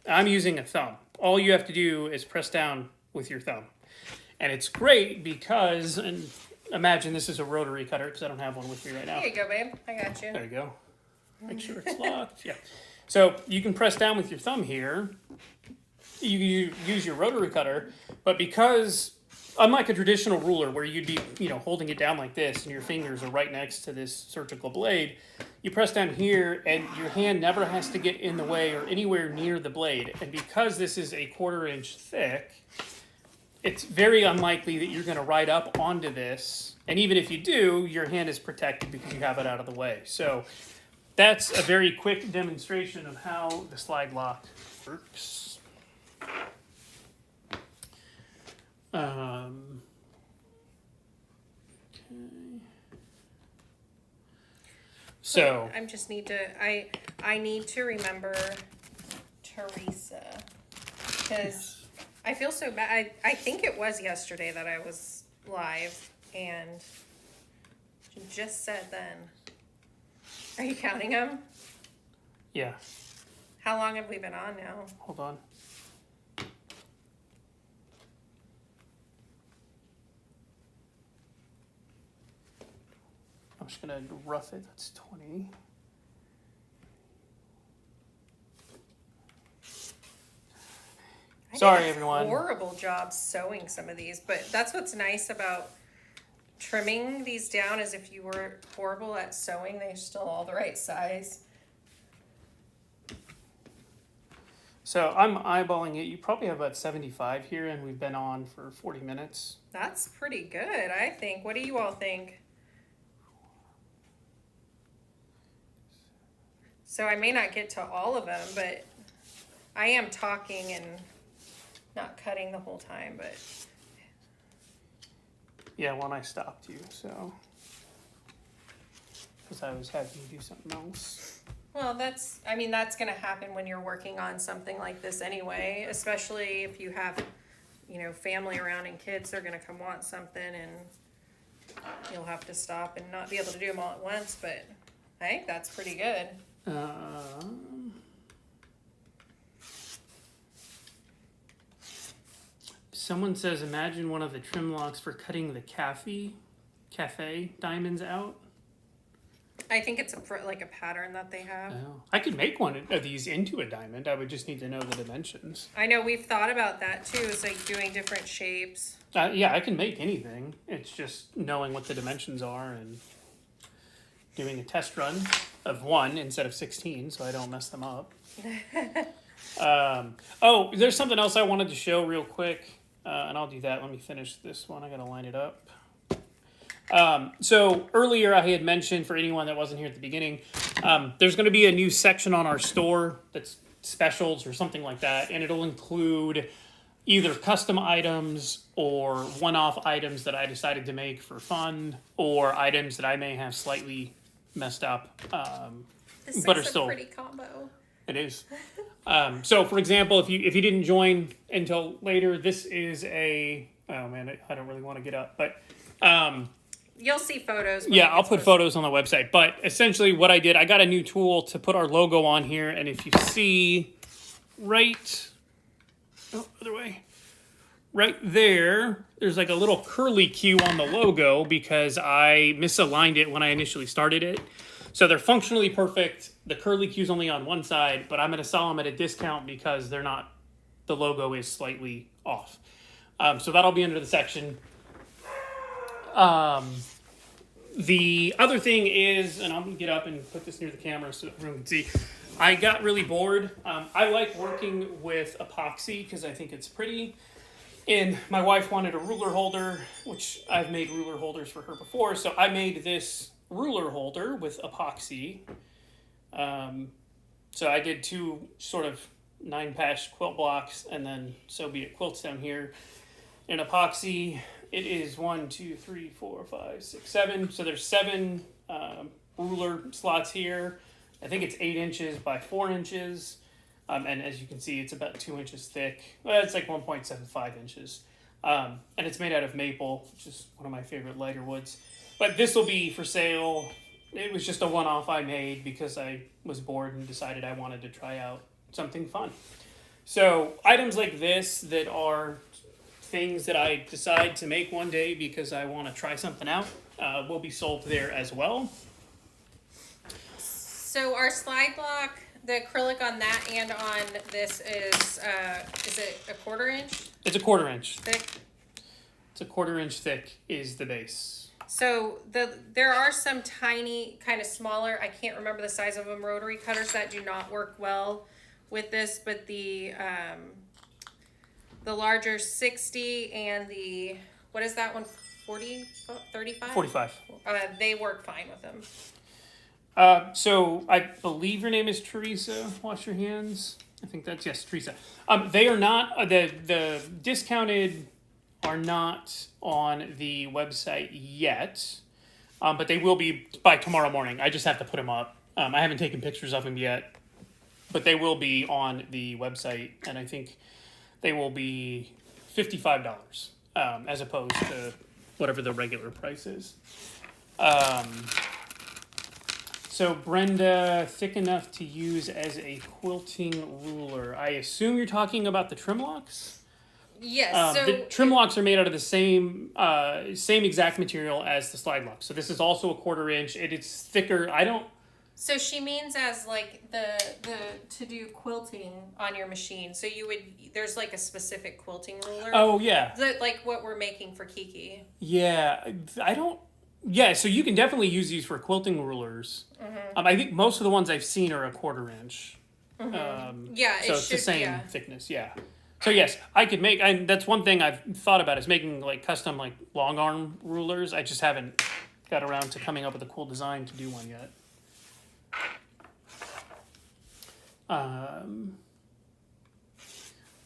B: I'm using a thumb. All you have to do is press down with your thumb. And it's great because, and imagine this is a rotary cutter because I don't have one with me right now.
A: Here you go, babe. I got you.
B: There you go. Make sure it's locked. Yeah. So you can press down with your thumb here. You use your rotary cutter, but because unlike a traditional ruler where you'd be, holding it down like this and your fingers are right next to this surgical blade, you press down here and your hand never has to get in the way or anywhere near the blade. And because this is a 1/4 inch thick, it's very unlikely that you're going to ride up onto this. And even if you do, your hand is protected because you have it out of the way. So that's a very quick demonstration of how the slide lock works. Okay. So
A: I just need to, I need to remember Teresa, because I feel so bad. I think it was yesterday that I was live, and she just said then. Are you counting them?
B: yeah,
A: How long have we been on now?
B: hold on. I'm just gonna rough it. That's 20. Sorry, everyone.
A: Horrible job sewing some of these, but that's what's nice about trimming these down, is if you were horrible at sewing, they're still all the right size.
B: So I'm eyeballing it. You probably have about 75 here, and we've been on for 40 minutes.
A: That's pretty good, I think. What do you all think? So I may not get to all of them, but I am talking and not cutting the whole time, but
B: Yeah, when I stopped you, so. Because I was having you do something else.
A: well, that's going to happen when you're working on something like this anyway, especially if you have, family around and kids. They're going to come want something, and you'll have to stop and not be able to do them all at once, but I think that's pretty good.
B: Someone says, imagine one of the trim locks for cutting the cafe diamonds out.
A: I think it's like a pattern that they have.
B: Oh. I could make one of these into a diamond. I would just need to know the dimensions.
A: I know we've thought about that too, is like doing different shapes.
B: Yeah, I can make anything. It's just knowing what the dimensions are and doing a test run of 1 instead of 16 so I don't mess them up. Oh, there's something else I wanted to show real quick, and I'll do that. Let me finish this one. I gotta line it up. So earlier I had mentioned, for anyone that wasn't here at the beginning, there's going to be a new section on our store that's specials or something like that, and it'll include either custom items or one-off items that I decided to make for fun, or items that I may have slightly messed up,
A: This
B: but are
A: is a
B: still.
A: pretty combo.
B: It is. So, for example, if you didn't join until later, this is a. Oh man, I don't really want to get up, but.
A: You'll see photos. when
B: Yeah,
A: it
B: I'll
A: gets
B: put
A: posted.
B: photos on the website. But essentially what I did, I got a new tool to put our logo on here. And if you see other way, right there, there's like a little curly Q on the logo because I misaligned it when I initially started it. So they're functionally perfect. The curly Q's only on one side, but I'm going to sell them at a discount because the logo is slightly off. So that'll be under the section. The other thing is, and I'm gonna get up and put this near the camera so everyone can see, I got really bored. I like working with epoxy because I think it's pretty. And my wife wanted a ruler holder, which I've made ruler holders for her before. So I made this ruler holder with epoxy. So I did 2 sort of 9-patch quilt blocks, and then So Be It quilts down here in epoxy. It is 1, 2, 3, 4, 5, 6, 7. So there's 7 ruler slots here. I think it's 8 inches by 4 inches. And as you can see, it's about 2 inches thick. Well, it's like 1.75 inches. And it's made out of maple, which is one of my favorite lighter woods. But this will be for sale. It was just a one-off I made because I was bored and decided I wanted to try out something fun. So items like this that are things that I decide to make one day because I want to try something out will be sold there as well.
A: So our slide block, the acrylic on that and on this is it a 1/4 inch
B: It's a 1/4 inch.
A: thick?
B: It's a 1/4 inch thick is the base.
A: So there are some tiny, kind of smaller, I can't remember the size of them, rotary cutters that do not work well with this, but the The larger 60 and the, what is that one, 40, 35?
B: 45.
A: They work fine with them.
B: So I believe your name is Teresa. Wash your hands. I think that's, yes, Teresa. They are not, the discounted are not on the website yet, but they will be by tomorrow morning. I just have to put them up. I haven't taken pictures of them yet, but they will be on the website, and I think they will be $55 as opposed to whatever the regular price is. So Brenda, thick enough to use as a quilting ruler. I assume you're talking about the trim locks?
A: Yes.
B: The trim locks are made out of the same exact material as the slide lock. So this is also a 1/4 inch. It is thicker.
A: So she means as like the to do quilting on your machine. So there's like a specific quilting ruler.
B: Oh yeah.
A: Like what we're making for Kiki.
B: Yeah, Yeah, so you can definitely use these for quilting rulers. I think most of the ones I've seen are a 1/4 inch.
A: Yeah,
B: so it's the same thickness. Yeah. So yes, I could make. And that's one thing I've thought about is making like custom like long arm rulers. I just haven't got around to coming up with a cool design to do one yet.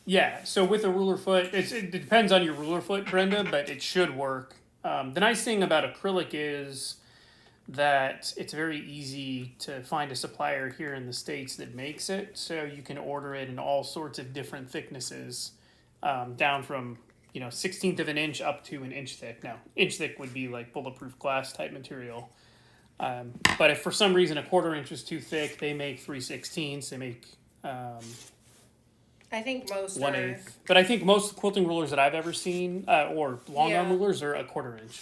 B: Yeah, so with a ruler foot, it depends on your ruler foot, Brenda, but it should work. The nice thing about acrylic is that it's very easy to find a supplier here in the States that makes it, so you can order it in all sorts of different thicknesses, down from 1/16 of an inch up to an inch thick. Now, inch thick would be like bulletproof glass type material. But if for some reason a 1/4 inch is too thick, they make 3/16. They make
A: I think most
B: 1/8. But I think most quilting rulers that I've ever seen, or long arm rulers, are a 1/4 inch.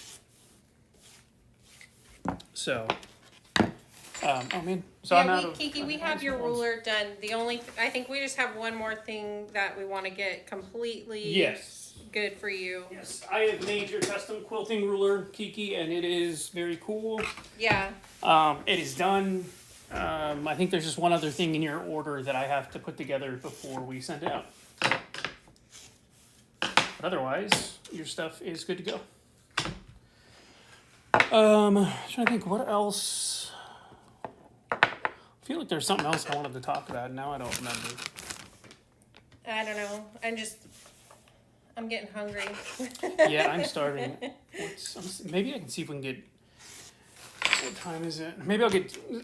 B: So, oh man, so I'm out of.
A: Kiki, we have your ruler done. The only I think we just have one more thing that we want to get completely good for you.
B: Yes, I have made your custom quilting ruler, Kiki, and it is very cool.
A: Yeah.
B: It is done. I think there's just one other thing in your order that I have to put together before we send it out. But otherwise, your stuff is good to go. I'm trying to think what else. I feel like there's something else I wanted to talk about. Now I don't remember.
A: I don't know. I'm getting hungry.
B: Yeah, I'm starving. Maybe I can see if we can get. What time is it? Maybe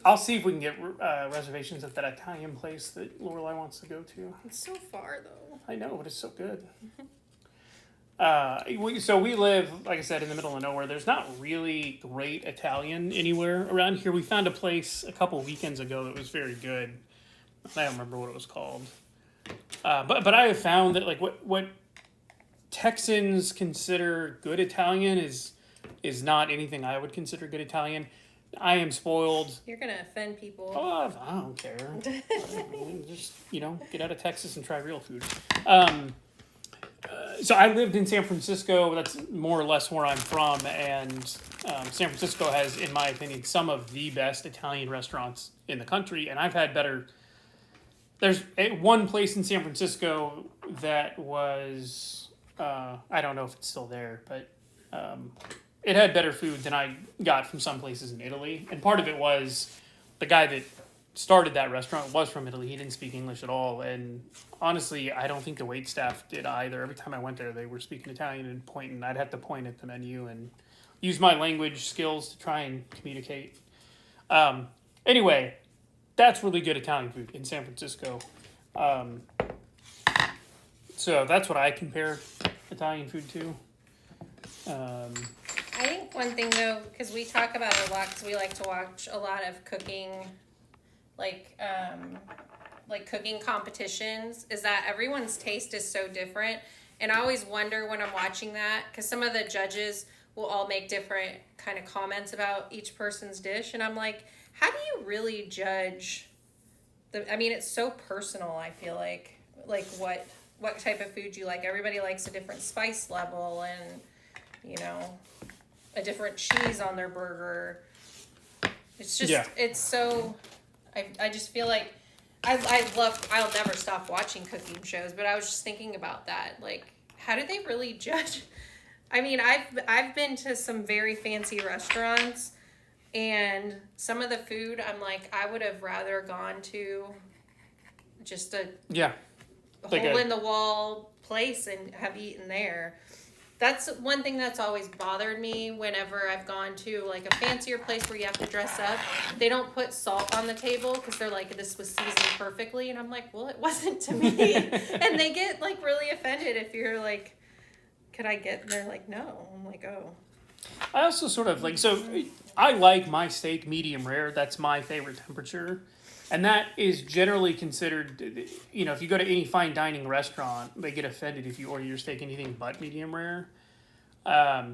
B: I'll see if we can get reservations at that Italian place that Lorelai wants to go to.
A: It's so far though.
B: I know, but it's so good. We live, like I said, in the middle of nowhere. There's not really great Italian anywhere around here. We found a place a couple weekends ago that was very good. I don't remember what it was called. But I have found that like what Texans consider good Italian is not anything I would consider good Italian. I am spoiled.
A: You're gonna offend people.
B: Oh, I don't care. Just get out of Texas and try real food. So I lived in San Francisco. That's more or less where I'm from, and San Francisco has, in my opinion, some of the best Italian restaurants in the country. And I've had better. There's one place in San Francisco that was I don't know if it's still there, but it had better food than I got from some places in Italy. And part of it was the guy that started that restaurant was from Italy. He didn't speak English at all. And honestly, I don't think the wait staff did either. Every time I went there, they were speaking Italian and pointing. I'd have to point at the menu and use my language skills to try and communicate. Anyway, that's really good Italian food in San Francisco. So that's what I compare Italian food to.
A: I think one thing though, because we talk about it a lot, because we like to watch a lot of cooking, like cooking competitions, is that everyone's taste is so different. And I always wonder when I'm watching that, because some of the judges will all make different kind of comments about each person's dish. And I'm like, how do you really judge it's so personal, I feel like what type of food you like. Everybody likes a different spice level and, a different cheese on their burger. It's just, It's so, I just feel like I'll never stop watching cooking shows, but I was just thinking about that. Like, how do they really judge? I mean, I've been to some very fancy restaurants, and some of the food, I'm like, I would have rather gone to just a hole in the wall place and have eaten there. That's one thing that's always bothered me whenever I've gone to like a fancier place where you have to dress up. They don't put salt on the table because they're like, this was seasoned perfectly. And I'm like, well, it wasn't to me. And they get like really offended if you're like, could I get, and they're like, no. I'm like, oh.
B: I also sort of like, so I like my steak medium rare. That's my favorite temperature. And that is generally considered, if you go to any fine dining restaurant, they get offended if you order your steak anything but medium rare.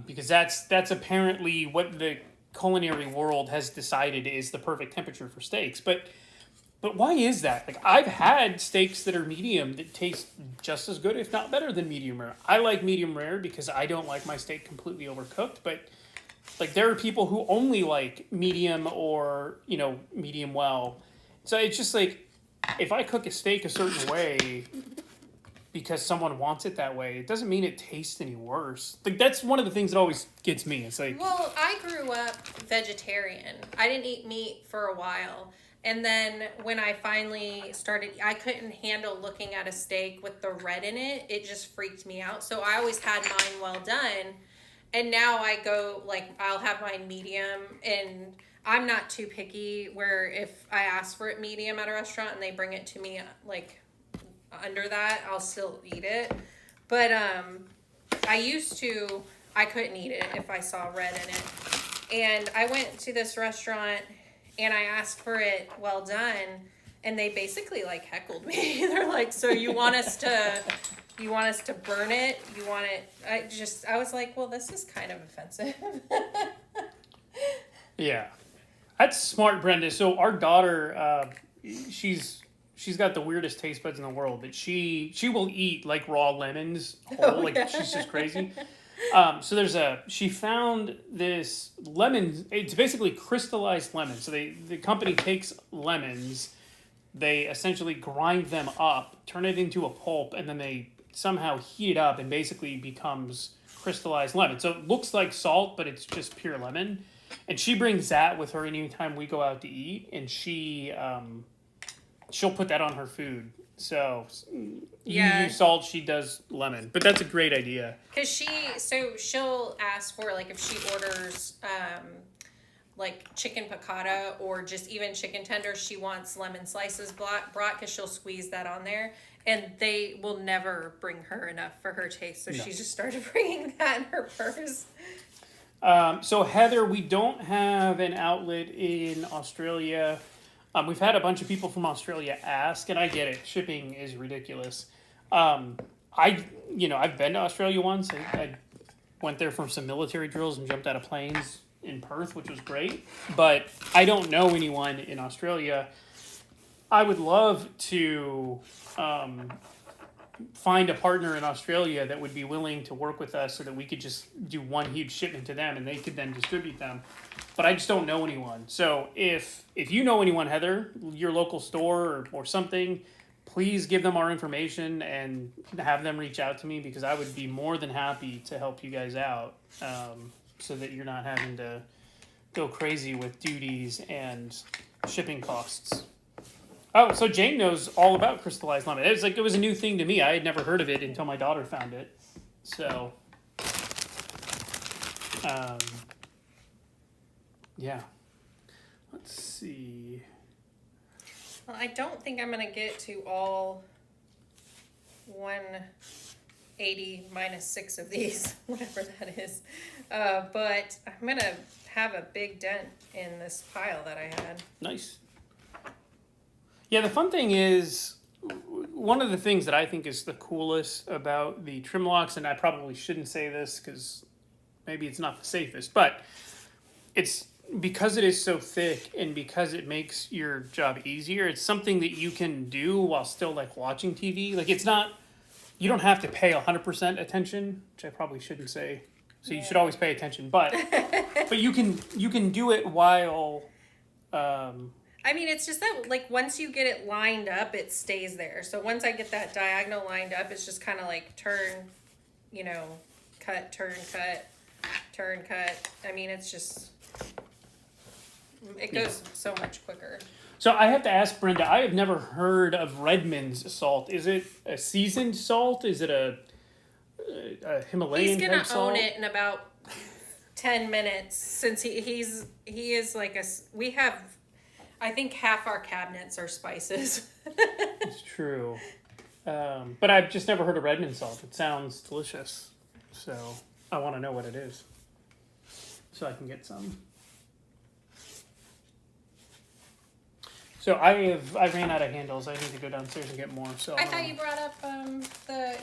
B: Because that's apparently what the culinary world has decided is the perfect temperature for steaks. But why is that? Like, I've had steaks that are medium that taste just as good, if not better than medium rare. I like medium rare because I don't like my steak completely overcooked, but like there are people who only like medium or, medium well. So it's just like, if I cook a steak a certain way because someone wants it that way, it doesn't mean it tastes any worse. Like, that's one of the things that always gets me. It's like...
A: Well, I grew up vegetarian. I didn't eat meat for a while. And then when I finally started, I couldn't handle looking at a steak with the red in it. It just freaked me out. So I always had mine well done. And now I go, like, I'll have mine medium, and I'm not too picky where if I ask for it medium at a restaurant and they bring it to me, like, under that, I'll still eat it. But I couldn't eat it if I saw red in it. And I went to this restaurant and I asked for it well done, and they basically like heckled me. They're like, so you want us to burn it? You want it? I was like, well, this is kind of offensive.
B: Yeah. That's smart, Brenda. So our daughter, she's got the weirdest taste buds in the world, but she will eat like raw lemons whole. Yeah. She's just crazy. So she found this lemon. It's basically crystallized lemon. So the company takes lemons, they essentially grind them up, turn it into a pulp, and then they somehow heat it up and basically becomes crystallized lemon. So it looks like salt, but it's just pure lemon. And she brings that with her anytime we go out to eat, and she'll put that on her food. So you use salt, she does lemon. But that's a great idea.
A: Because she'll ask for, like, if she orders like chicken piccata or just even chicken tenders, she wants lemon slices brought because she'll squeeze that on there. And they will never bring her enough for her taste. So she just started bringing that in her purse.
B: So Heather, we don't have an outlet in Australia. We've had a bunch of people from Australia ask, and I get it. Shipping is ridiculous. I've been to Australia once. I went there for some military drills and jumped out of planes in Perth, which was great. But I don't know anyone in Australia. I would love to find a partner in Australia that would be willing to work with us so that we could just do one huge shipment to them and they could then distribute them. But I just don't know anyone. So if you know anyone, Heather, your local store or something, please give them our information and have them reach out to me, because I would be more than happy to help you guys out, so that you're not having to go crazy with duties and shipping costs. Oh, so Jane knows all about crystallized lemon. It was a new thing to me. I had never heard of it until my daughter found it. So, yeah. Let's see.
A: Well, I don't think I'm going to get to all 180 minus 6 of these, whatever that is. But I'm going to have a big dent in this pile that I had.
B: Nice. Yeah, the fun thing is, one of the things that I think is the coolest about the trim locks, and I probably shouldn't say this because maybe it's not the safest, but it's because it is so thick and because it makes your job easier, it's something that you can do while still like watching TV. Like, it's not, you don't have to pay 100% attention, which I probably shouldn't say. So you should always pay attention, but you can do it while
A: I mean, it's just that, like, once you get it lined up, it stays there. So once I get that diagonal lined up, it's just kind of like turn, you know, cut, turn, cut, turn, cut. I mean, it's just, it goes so much quicker.
B: So I have to ask Brenda, I have never heard of Redmond's salt. Is it a seasoned salt? Is it a Himalayan
A: He's gonna
B: type salt?
A: own it in about 10 minutes since he is like we have, I think half our cabinets are spices.
B: It's true. But I've just never heard of Redmond salt. It sounds delicious. So I want to know what it is. So I can get some. So I ran out of handles. I need to go downstairs and get more. So
A: I thought you brought up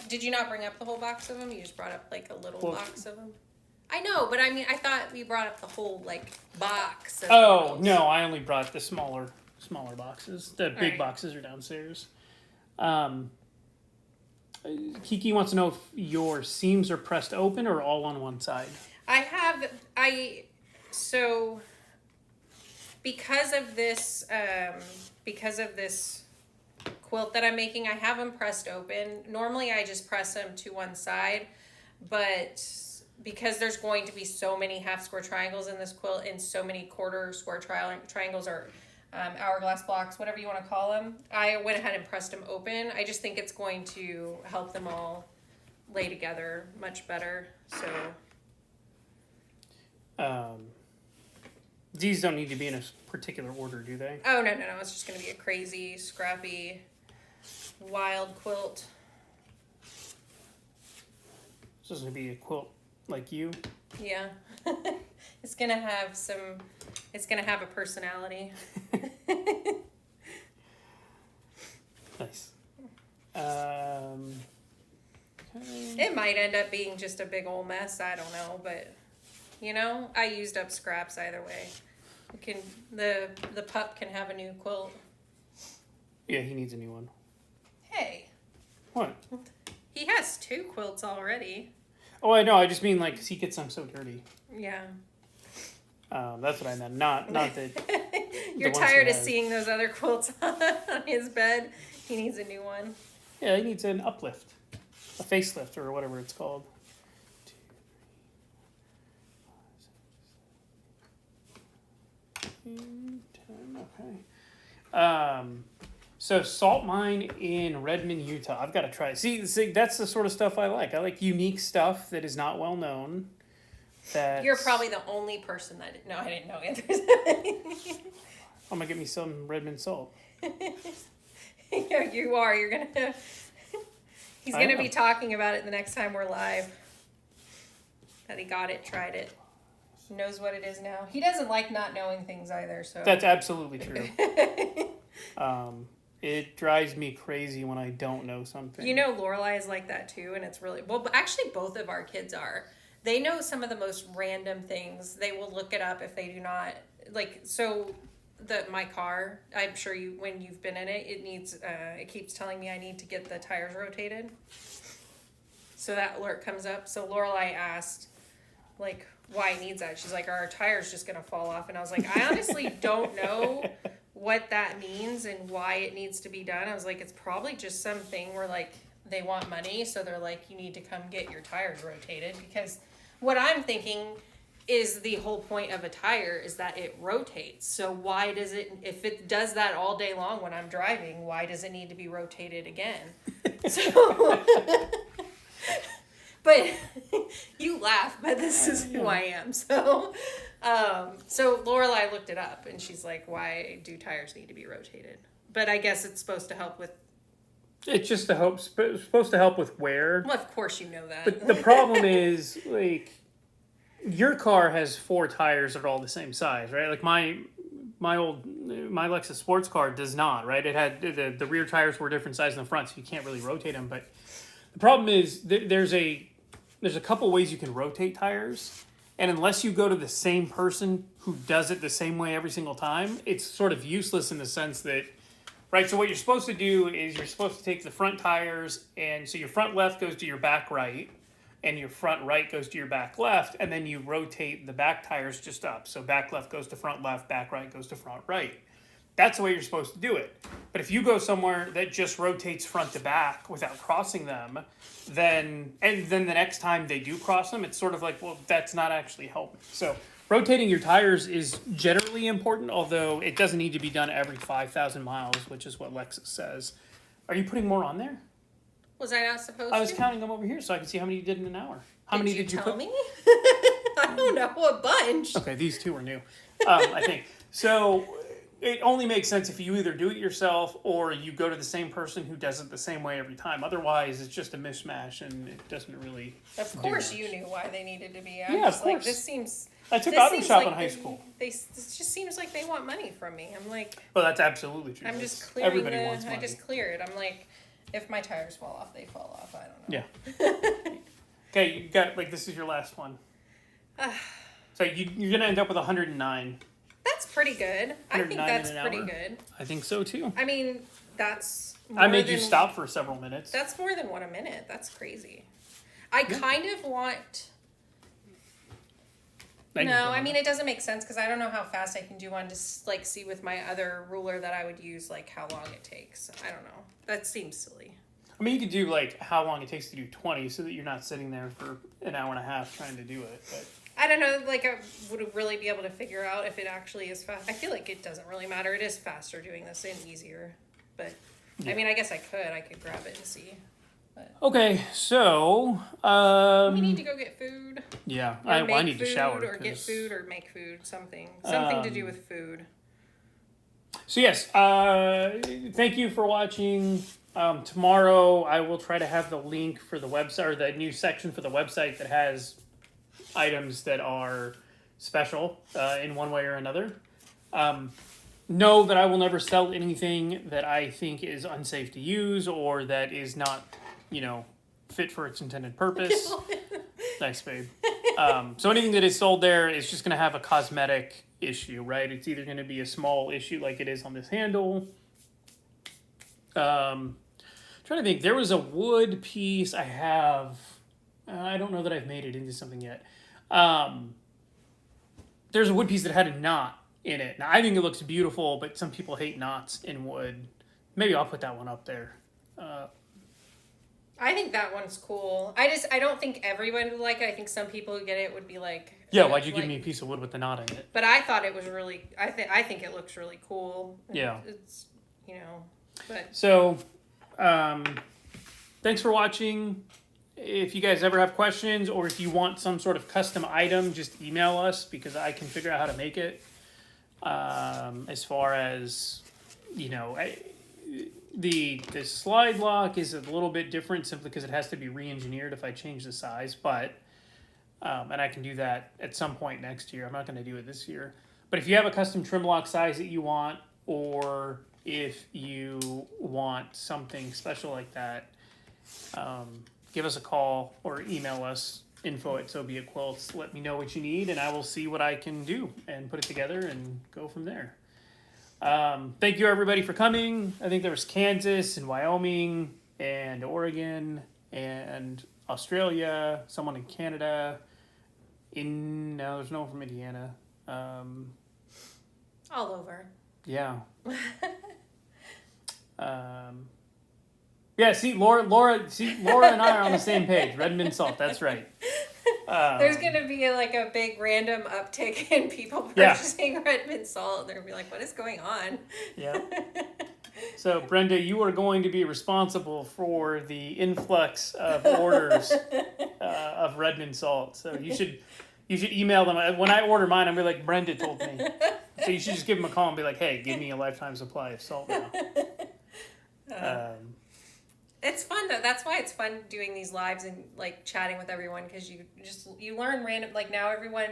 A: did you not bring up the whole box of them? You just brought up like a little box of them? I know, but I mean, I thought we brought up the whole like box of handles.
B: No, I only brought the smaller boxes. The big boxes are downstairs. Kiki wants to know if your seams are pressed open or all on one side.
A: So because of this quilt that I'm making, I have them pressed open. Normally I just press them to one side, but because there's going to be so many half square triangles in this quilt and so many quarter square triangles or hourglass blocks, whatever you want to call them, I went ahead and pressed them open. I just think it's going to help them all lay together much better. So
B: these don't need to be in a particular order, do they?
A: oh no, it's just going to be a crazy scrappy wild quilt.
B: This is going to be a quilt like you.
A: Yeah. It's going to have a personality.
B: Nice. Okay.
A: It might end up being just a big old mess. I don't know, but you know, I used up scraps either way. The pup can have a new quilt.
B: Yeah, he needs a new one.
A: Hey.
B: What?
A: He has 2 quilts already.
B: Oh, I know. I just mean like 'cause he gets them so dirty.
A: Yeah.
B: That's what I meant. Not that.
A: You're tired of seeing those other quilts on his bed. He needs a new one.
B: Yeah, he needs an uplift, a facelift, or whatever it's called. 2, 3, 4, 5, 6, 7, 8, 9, 10. Okay. So salt mine in Redmond, Utah. I've got to try it. See, that's the sort of stuff I like. I like unique stuff that is not well known.
A: You're probably the only person that... No, I didn't know Andrews.
B: I'm going to get me some Redmond salt.
A: Yeah, you are. You're going to... He's going to be talking about it the next time we're live. That he got it, tried it. Knows what it is now. He doesn't like not knowing things either, so...
B: That's absolutely true. It drives me crazy when I don't know something.
A: You know, Lorelai is like that too, and it's really... Well, actually, both of our kids are. They know some of the most random things. They will look it up if they do not... Like, so... My car, I'm sure when you've been in it, it needs, it keeps telling me I need to get the tires rotated. So that alert comes up. So Lorelai asked, like, why it needs that. She's like, are our tires just going to fall off? And I was like, I honestly don't know what that means and why it needs to be done. I was like, it's probably just something where, like, they want money. So they're like, you need to come get your tires rotated. Because what I'm thinking is the whole point of a tire is that it rotates. So why does it, if it does that all day long when I'm driving, why does it need to be rotated again? So, but you laugh, but this is who I am. So, so Lorelai looked it up and she's like, why do tires need to be rotated? But I guess it's supposed to help with...
B: It's just supposed to help with wear.
A: Well, of course you know that.
B: But the problem is, like... Your car has 4 tires that are all the same size, right? Like my Lexus sports car does not, right? It had the rear tires were different size than the front, so you can't really rotate them. But the problem is there's a couple ways you can rotate tires, and unless you go to the same person who does it the same way every single time, it's sort of useless in the sense that, right? So what you're supposed to do is you're supposed to take the front tires, and so your front left goes to your back right, and your front right goes to your back left, and then you rotate the back tires just up. So back left goes to front left, back right goes to front right. that's the way you're supposed to do it. But if you go somewhere that just rotates front to back without crossing them, then the next time they do cross them, it's sort of like, well, that's not actually helping. So rotating your tires is generally important, although it doesn't need to be done every 5,000 miles, which is what Lexus says. Are you putting more on there?
A: Was I not supposed to?
B: I was counting them over here so I could see how many you did in an hour. How many did you
A: tell
B: put?
A: Me? I don't know, a bunch.
B: Okay, these two are new, I think. So it only makes sense if you either do it yourself or you go to the same person who does it the same way every time. Otherwise, it's just a mishmash and it doesn't really.
A: Of course, you knew why they needed to be.
B: Yeah, of course.
A: Like, this seems.
B: I took auto shop in high school.
A: This just seems like they want money from me. I'm like.
B: Well, that's absolutely true.
A: I'm just clearing
B: Everybody wants money.
A: I just clear it. I'm like, if my tires fall off, they fall off. I don't know.
B: Yeah. Okay, you got this is your last one. So you're gonna end up with 109.
A: That's pretty good. I think that's pretty good.
B: I think so too.
A: I mean, that's.
B: I made you stop for several minutes.
A: That's more than 1 minute. That's crazy. I kind of want. No, I mean it doesn't make sense because I don't know how fast I can do one. Just see with my other ruler that I would use, how long it takes. I don't know. That seems silly.
B: I mean, you could do how long it takes to do 20, so that you're not sitting there for an hour and a half trying to do it. But
A: I don't know. I would really be able to figure out if it actually is fast. I feel like it doesn't really matter. It is faster doing this and easier. But yeah. I mean, I guess I could grab it and see. But.
B: Okay, so
A: we need to go get food.
B: Yeah, I need to shower
A: or get food or make food. Something to do with food.
B: So yes, thank you for watching. Tomorrow I will try to have the link for the website or the new section for the website that has items that are special in one way or another. Know that I will never sell anything that I think is unsafe to use or that is not, fit for its intended purpose. Nice, babe. So anything that is sold there is just going to have a cosmetic issue, right? It's either going to be a small issue like it is on this handle. Trying to think, there was a wood piece I have. I don't know that I've made it into something yet. There's a wood piece that had a knot in it. Now, I think it looks beautiful, but some people hate knots in wood. Maybe I'll put that one up there.
A: I think that one's cool. I don't think everyone would like it. I think some people who get it would be like...
B: Yeah, why'd you give me a piece of wood with the knot in it?
A: But I thought it was really... I think it looks really cool.
B: Yeah.
A: It's, but...
B: So, thanks for watching. If you guys ever have questions or if you want some sort of custom item, just email us because I can figure out how to make it. As far as, the slide lock is a little bit different simply because it has to be re-engineered if I change the size, but and I can do that at some point next year. I'm not going to do it this year. But if you have a custom trim lock size that you want, or if you want something special like that, give us a call or email us, info@sobeitquilts. Let me know what you need, and I will see what I can do and put it together and go from there. Thank you everybody for coming. I think there was Kansas and Wyoming and Oregon and Australia, someone in Canada. No, there's no one from Indiana.
A: All over.
B: Yeah. Yeah, see, Laura and I are on the same page. Redmond salt, that's right.
A: There's going to be a big random uptick in people purchasing Redmond salt. They're going to be like, what is going on?
B: Yeah. So, Brenda, you are going to be responsible for the influx of orders of Redmond salt. So you should email them. When I order mine, I'm going to be like, Brenda told me. So you should just give them a call and be like, hey, give me a lifetime supply of salt now.
A: It's fun though. That's why it's fun doing these lives and chatting with everyone because you learn random now everyone.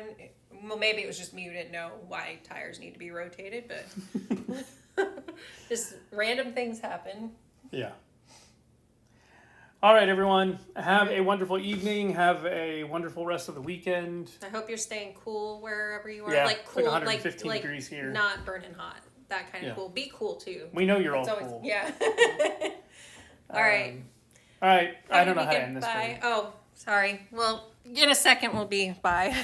A: Well, maybe it was just me who didn't know why tires need to be rotated, but just random things happen.
B: Yeah. All right, everyone. Have a wonderful evening. Have a wonderful rest of the weekend.
A: I hope you're staying cool wherever you are.
B: Yeah,
A: cool,
B: 115 degrees here.
A: Not burning hot. That kind of cool. Be cool too.
B: We know you're all cool.
A: Yeah. All right.
B: All right. I don't know how to end this.
A: Bye. Oh, sorry. Well, in a second we'll be bye.